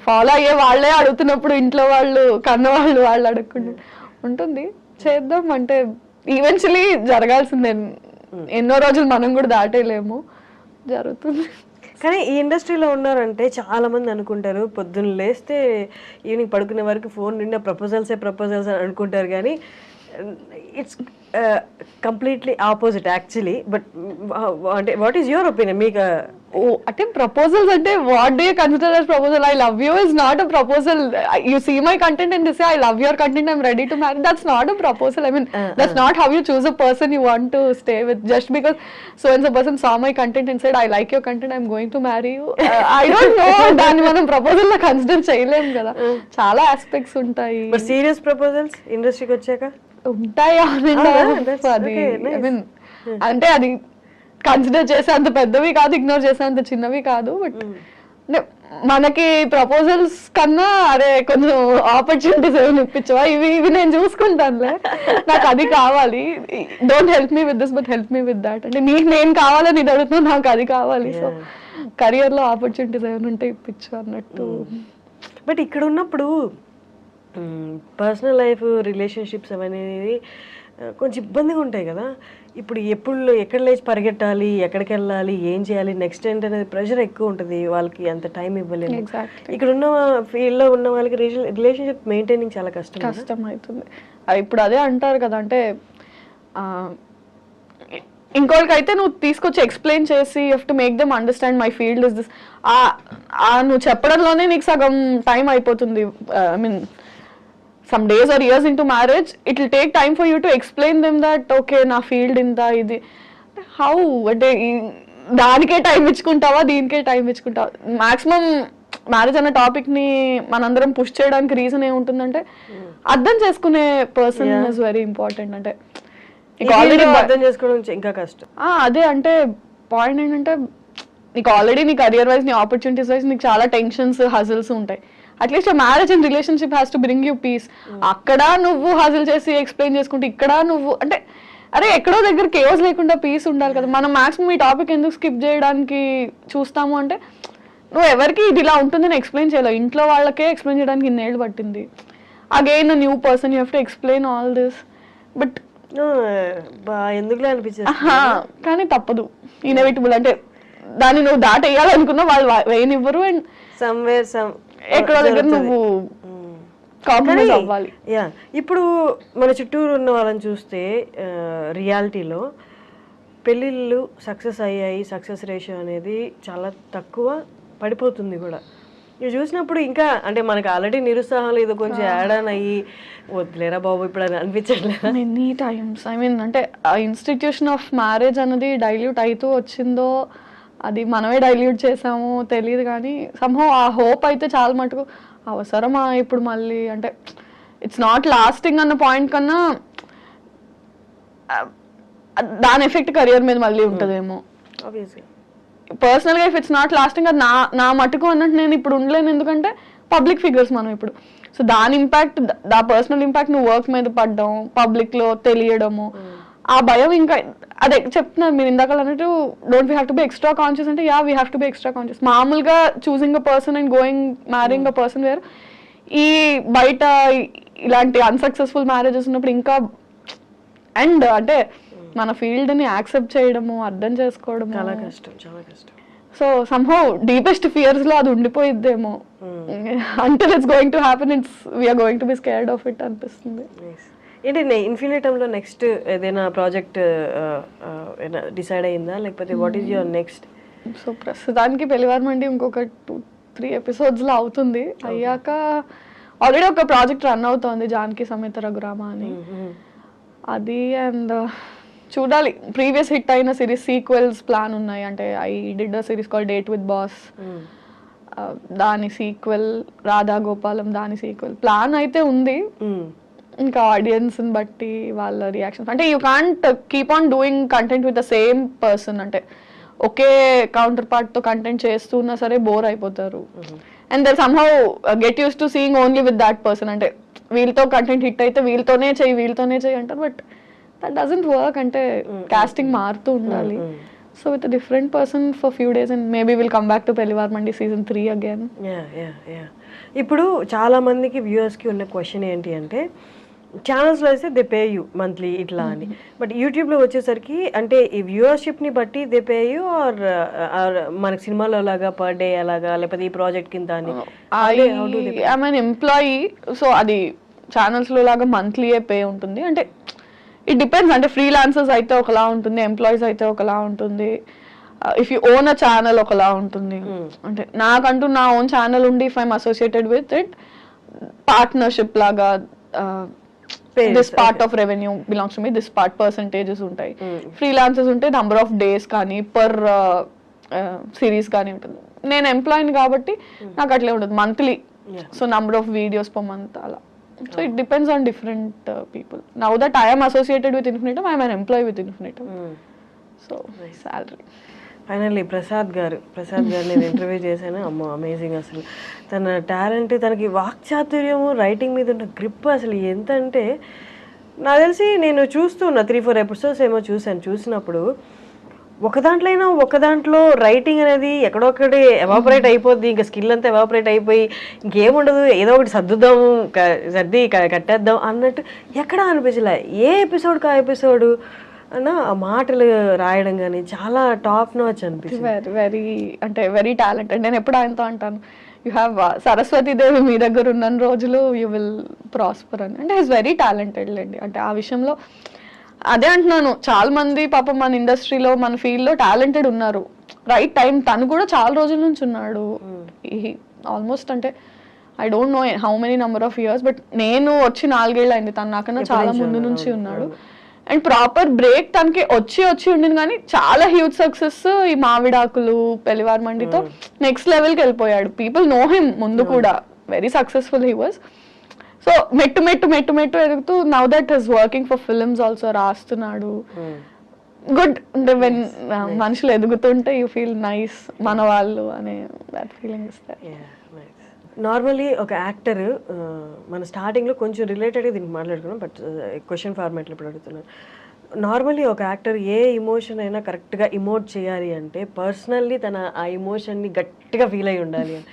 ఫాలో అయ్యే వాళ్ళే అడుగుతున్నప్పుడు ఇంట్లో వాళ్ళు కన్నవాళ్ళు అడుగుకుంటు ఉంటుంది. చేద్దాం అంటే ఈవెన్చువలీ జరగాల్సిందే. ఎన్నో రోజులు మనం కూడా దాటేయలేము, జరుగుతుంది. కానీ ఈ ఇండస్ట్రీలో ఉన్నారంటే చాలా మంది అనుకుంటారు పొద్దున్న లేస్తే ఈవినింగ్ పడుకునే వరకు ఫోన్ నిండా ప్రపోజల్స్ అని అనుకుంటారు. కానీ it's completely opposite actually. But అంటే వాట్ ఈస్ యువర్ ఒపీనియన్? మీకు అంటే ప్రపోజల్స్ అంటే what do you consider as proposal? I love you is not a proposal. You see my content and say I love your content, I'm ready to marry. That's not a proposal. I mean that's not how you choose a person you want to stay with. Just because so and so person saw my content and said I like your content, I'm going to marry you. I don't know. దాన్ని మనం proposal లా consider చేయలేము కదా. చాలా aspects ఉంటాయి. But serious proposals ఇండస్ట్రీకి వచ్చాక ఉంటాయి. అంటే అది కన్సిడర్ చేసే అంత పెద్దవి కాదు, ఇగ్నోర్ చేసే అంత చిన్నవి కాదు. బట్ మనకి ప్రపోజల్స్ కన్నా అరే కొంచెం ఆపర్చునిటీస్ ఏమైనా ఇప్పించవా, ఇవి నేను చూసుకుంటానులే, నాకు అది కావాలి, don't help me with this but help me with that. అంటే నీకు నేను కావాలని ఇది అడుగుతున్నా, నాకు అది కావాలి. సో కెరియర్ లో ఆపర్చునిటీస్ ఏమైనా ఉంటే ఇప్పించు అన్నట్టు. బట్ ఇక్కడ ఉన్నప్పుడు పర్సనల్ లైఫ్ రిలేషన్షిప్స్ అనేది కొంచెం ఇబ్బందిగా ఉంటాయి కదా. ఇప్పుడు ఎక్కడ లేచి పరిగెట్టాలి, ఎక్కడికి వెళ్ళాలి, ఏం చేయాలి, నెక్స్ట్ ఏంటనేది ప్రెషర్ ఎక్కువ ఉంటుంది వాళ్ళకి, అంత టైం ఇవ్వలేము. ఇక్కడ ఉన్న ఫీల్డ్లో ఉన్న వాళ్ళకి రిలేషన్షిప్ మెయింటైనింగ్ చాలా కష్టం అవుతుంది. ఇప్పుడు అదే అంటారు కదా, అంటే ఇంకోటికైతే నువ్వు తీసుకొచ్చి ఎక్స్ప్లెయిన్ చేసి you have to make them understand my field is this. నువ్వు చెప్పడంలోనే నీకు సగం టైం అయిపోతుంది. I mean some days or years into marriage, it will take time for you to explain them that okay na field inta idi how అంటే దానికే time ఇచ్చుకుంటావా, దీనికే time ఇచ్చుకుంటావా. Maximum marriage అనే topic ని మనందరం పుష్ చేయడానికి reason ఏముంటుందంటే అర్థం చేసుకునే పర్సన్ ఇస్ వెరీ ఇంపార్టెంట్. అంటే ఆల్రెడీ అర్థం చేసుకోవడం ఇంకా కష్టం. అదే అంటే పాయింట్ ఏంటంటే నీకు ఆల్రెడీ నీ కెరియర్ వైజ్, నీ ఆపర్చునిటీస్ వైజ్ నీకు చాలా టెన్షన్స్, హజిల్స్ ఉంటాయి. At least marriage and relationship has to bring you peace. అక్కడ నువ్వు హాజిల్ చేసి ఎక్స్ప్లెయిన్ చేసుకుంటే, ఇక్కడ నువ్వు అంటే అరే ఎక్కడో దగ్గర కేవస్ లేకుండా పీస్ ఉండాలి కదా. మనం మాక్సిమం ఈ టాపిక్ ఎందుకు స్కిప్ చేయడానికి చూస్తాము అంటే, నువ్వు ఎవరికి ఇది ఇలా ఉంటుందని ఎక్స్ప్లెయిన్ చేయలేవు. ఇంట్లో వాళ్ళకే ఎక్స్ప్లెయిన్ చేయడానికి ఇన్నేళ్ళు పట్టింది. Again new person you have to explain all this. But ఎందుకులే అనిపించింది, కానీ తప్పదు, ఇన్ఎవిటబుల్. అంటే దాన్ని నువ్వు దాటేయాలనుకున్నా వాళ్ళు వేయనివ్వరు. అండ్ ఎక్కడో దగ్గర నువ్వు కాంప్రమైజ్ అవ్వాలి. ఇప్పుడు మన చుట్టూరు ఉన్న వాళ్ళని చూస్తే రియాలిటీలో పెళ్ళిళ్ళు సక్సెస్ అయ్యాయి, సక్సెస్ రేషియో అనేది చాలా తక్కువ, పడిపోతుంది కూడా. ఇవి చూసినప్పుడు ఇంకా అంటే మనకి ఆల్రెడీ నిరుత్సాహం లేదు, కొంచెం యాడ్ ఆన్ అయ్యి వద్దులేరా బాబు ఇప్పుడు అని అనిపించట్లేదు మెనీ టైమ్స్. ఐ మీన్ అంటే ఆ ఇన్స్టిట్యూషన్ ఆఫ్ మ్యారేజ్ అనేది డైల్యూట్ అవుతూ వచ్చిందో, అది మనమే డైల్యూట్ చేసాము తెలియదు, కానీ సంహౌ ఆ హోప్ అయితే చాలా మటుకు అవసరమా ఇప్పుడు మళ్ళీ. అంటే ఇట్స్ నాట్ లాస్టింగ్ అన్న పాయింట్ కన్నా దాని ఎఫెక్ట్ కెరియర్ మీద మళ్ళీ ఉంటుందేమో. పర్సనల్గా ఇఫ్ ఇట్స్ నాట్ లాస్టింగ్, అది నా మటుకు అన్నట్టు నేను ఇప్పుడు ఉండలేను. ఎందుకంటే పబ్లిక్ ఫిగర్స్ మనం ఇప్పుడు. సో దాని ఇంపాక్ట్, దా పర్సనల్ ఇంపాక్ట్ నువ్వు వర్క్ మీద పడ్డం, పబ్లిక్లో తెలియడము, ఆ భయం ఇంకా అదే చెప్తున్నారు మీరు ఇందాక అన్నట్టు. Don't we have to be extra conscious అంటే, we have to be extra conscious. మామూలుగా choosing a person and going marrying a person where. ఈ బయట ఇలాంటి అన్సక్సెస్ఫుల్ మ్యారేజెస్ ఉన్నప్పుడు ఇంకా, అండ్ అంటే మన ఫీల్డ్ ని యాక్సెప్ట్ చేయడము, అర్థం చేసుకోవడం చాలా కష్టం, చాలా కష్టం. సో సమ్హౌ డీపెస్ట్ ఫియర్స్ లో అది ఉండిపోయిద్దేమో. Until it's going to happen, we're going to be scared of it అనిపిస్తుంది. ఏంటి ఇన్ఫినిటంలో నెక్స్ట్ ఏదైనా ప్రాజెక్ట్ డిసైడ్ అయిందా, లేకపోతే what is your next? So ప్రస్తుతానికి పెళ్లివారమండి ఇంకొక 2-3 ఎపిసోడ్స్లో అవుతుంది. అయ్యాక ఆల్రెడీ ఒక ప్రాజెక్ట్ రన్ అవుతోంది, జానకి సమేత రఘురామ అని. అది అండ్ చూడాలి, ప్రీవియస్ హిట్ అయిన సిరీస్ సీక్వెల్స్ ప్లాన్ ఉన్నాయి. అంటే I did a series call date with boss, దాని సీక్వెల్, రాధా గోపాలం దాని సీక్వెల్ ప్లాన్ అయితే ఉంది. ఇంకా ఆడియన్స్ని బట్టి వాళ్ళ రియాక్షన్స్, అంటే you can't keep on doing content with the same person. అంటే ఒకే కౌంటర్ పార్ట్తో కంటెంట్ చేస్తున్నా సరే బోర్ అయిపోతారు. And then somehow get use to seeing only with that person. అంటే వీళ్ళతో కంటెంట్ హిట్ అయితే వీళ్ళతోనే చెయ్యి అంటారు, బట్ దట్ డజంట్ వర్క్. అంటే కాస్టింగ్ మారుతూ ఉండాలి. So with different person for few days and maybe will come back to Pellivaramandi season 3 again. ఇప్పుడు చాలా మందికి వ్యూవర్స్కి ఉన్న క్వశ్చన్ ఏంటి అంటే, ఛానల్స్లో అయితే దే పే యూ మంత్లీ ఇట్లా అని, బట్ యూట్యూబ్లో వచ్చేసరికి అంటే ఈ వ్యూవర్షిప్ని బట్టి దే పే యూ ఆర్ మనకి సినిమాలో లాగా పర్ డే అలాగా, లేకపోతే ఈ ప్రాజెక్ట్ కింద అని? ఐఎమ్ అన్ ఎంప్లాయీ, సో అది ఛానల్స్లో లాగా మంత్లీయే పే ఉంటుంది. అంటే ఇట్ డిపెండ్స్. అంటే ఫ్రీలాన్సర్స్ అయితే ఒకలా ఉంటుంది, ఎంప్లాయీస్ అయితే ఒకలా ఉంటుంది. If you own a channel ఒకలా ఉంటుంది. అంటే నాకంటూ నా ఓన్ ఛానల్ ఉండి if I'm associated with it, partnership లాగా this part of revenue belongs to me, this part percentages ఉంటాయి. ఫ్రీలాన్సర్స్ ఉంటే నంబర్ ఆఫ్ డేస్ కానీ పర్ సిరీస్ కానీ ఉంటుంది. నేను ఎంప్లాయీని కాబట్టి నాకు అట్లే ఉంటుంది monthly. So number of videos per month అలా. So it depends on different people. Now that I am associated with Infinitum, I am an employee with Infinitum. So salary. Finally Prasad గారు నేను ఇంటర్వ్యూ చేశాను. అమ్మో అమేజింగ్. అసలు తన talent, తనకి వాక్చాతుర్యము, writing మీద ఉన్న గ్రిప్ అసలు ఎంత అంటే, నాకు తెలిసి నేను చూస్తున్నా 3-4 ఎపిసోడ్స్ ఏమో చూసినప్పుడు ఒక దాంట్లో రైటింగ్ అనేది ఎక్కడొక్కటి ఎవాపరేట్ అయిపోద్ది, ఇంకా స్కిల్ అంతా ఎవాపరేట్ అయిపోయి ఇంకేముండదు, ఏదో ఒకటి సర్దుదాము సర్ది కట్టేద్దాం అన్నట్టు ఎక్కడా అనిపించలే. ఏ ఎపిసోడ్కి ఆ ఎపిసోడు అన్న ఆ మాటలు రాయడం కానీ చాలా టాప్ నాచ్ అనిపించింది. వెరీ వెరీ అంటే వెరీ టాలెంటెడ్. నేను ఎప్పుడు ఆయనతో అంటాను, యూ హ్యావ్ సరస్వతీదేవి మీ దగ్గర ఉన్న రోజులు యూ విల్ ప్రాస్పర్ అని. అంటే ఈజ్ వెరీ టాలెంటెడ్ లేండి. అంటే ఆ విషయంలో అదే అంటున్నాను, చాలా మంది పాపం మన ఇండస్ట్రీలో మన ఫీల్డ్లో టాలెంటెడ్ ఉన్నారు. రైట్ టైం తను కూడా చాలా రోజుల నుంచి ఉన్నాడు. ఆల్మోస్ట్ అంటే I don't know how many number of years, but నేను వచ్చి 4 ఏళ్ళు అయింది, తను నాకన్నా చాలా ముందు నుంచి ఉన్నాడు. అండ్ ప్రాపర్ బ్రేక్ తనకి వచ్చి ఉండింది, కానీ చాలా హ్యూజ్ సక్సెస్ ఈ మావిడాకులు పెళ్లివారి మండితో నెక్స్ట్ లెవెల్కి వెళ్ళిపోయాడు. పీపుల్ నో హిమ్ ముందు కూడా, very successful he was. So మెట్టు ఎదుగుతూ now that is working for films also, రాస్తున్నాడు. గుడ్. అంటే వెన్ మనుషులు ఎదుగుతుంటే యూ ఫీల్ నైస్, మన వాళ్ళు అనే దట్ ఫీలింగ్ ఇస్తారు. నార్మల్లీ ఒక యాక్టర్ మన స్టార్టింగ్లో కొంచెం రిలేటెడ్గా దీనికి మాట్లాడుకున్నాం, బట్ క్వశ్చన్ ఫార్మాట్లో ఇప్పుడు అడుగుతున్నాను. నార్మల్లీ ఒక యాక్టర్ ఏ ఇమోషన్ అయినా కరెక్ట్గా ఇమోట్ చేయాలి అంటే పర్సనల్లీ తన ఆ ఇమోషన్ని గట్టిగా ఫీల్ అయి ఉండాలి అని.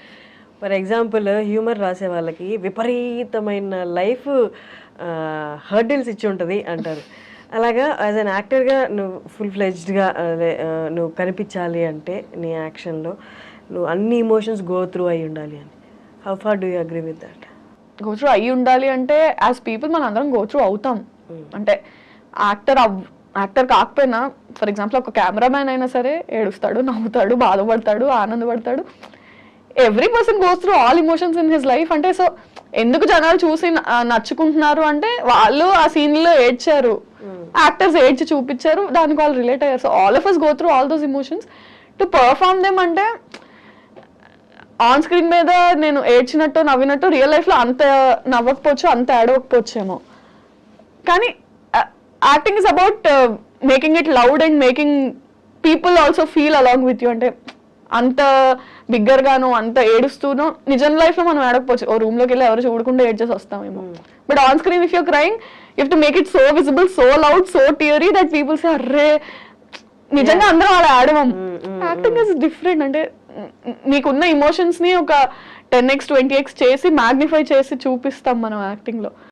ఫర్ ఎగ్జాంపుల్ హ్యూమర్ రాసే వాళ్ళకి విపరీతమైన లైఫ్ హర్డిల్స్ ఇచ్చి ఉంటుంది అంటారు. అలాగా యాజ్ అన్ యాక్టర్గా నువ్వు ఫుల్ ఫ్లెడ్జ్డ్గా నువ్వు కనిపించాలి అంటే నీ యాక్షన్లో నువ్వు అన్ని ఇమోషన్స్ గో త్రూ అయి ఉండాలి అని. How far do you agree with that? Go through అయ్యి ఉండాలి అంటే యాజ్ పీపుల్ మన అందరం గో త్రూ అవుతాం. అంటే యాక్టర్ కాకపోయినా ఫర్ ఎగ్జాంపుల్ ఒక కెమెరామ్యాన్ అయినా సరే ఏడుస్తాడు, నవ్వుతాడు, బాధపడతాడు, ఆనందపడతాడు. Every person goes through all emotions in his life. అంటే సో ఎందుకు జనాలు చూసి నచ్చుకుంటున్నారు అంటే వాళ్ళు ఆ సీన్లో ఏడ్చారు, యాక్టర్స్ ఏడ్చి చూపించారు, దానికి వాళ్ళు రిలేట్ అయ్యారు. So all of us go through all those emotions to perform them. అంటే ఆన్ స్క్రీన్ మీద నేను ఏడ్చినట్టు నవ్వినట్టు రియల్ లైఫ్లో అంత నవ్వకపోవచ్చు, అంత ఏడవకపోవచ్చేమో. కానీ acting is about making it loud and making people also feel along with you. అంటే అంత బిగ్గర్గాను అంత ఏడుస్తూనో నిజం లైఫ్లో మనం ఏడకపోవచ్చు, ఓ రూమ్లోకి వెళ్ళి ఎవరు చూడకుండా ఏడ్చేసి వస్తామేమో. But on screen if you're crying you have to make it so visible, so loud, so teary that people say అర్రే నిజంగా అందరం అలా ఆడమం. Acting is different. అంటే నీకున్న ఇమోషన్స్ ని ఒక 10x 20x చేసి మ్యాగ్నిఫై చేసి చూపిస్తాం మనం యాక్టింగ్ లో.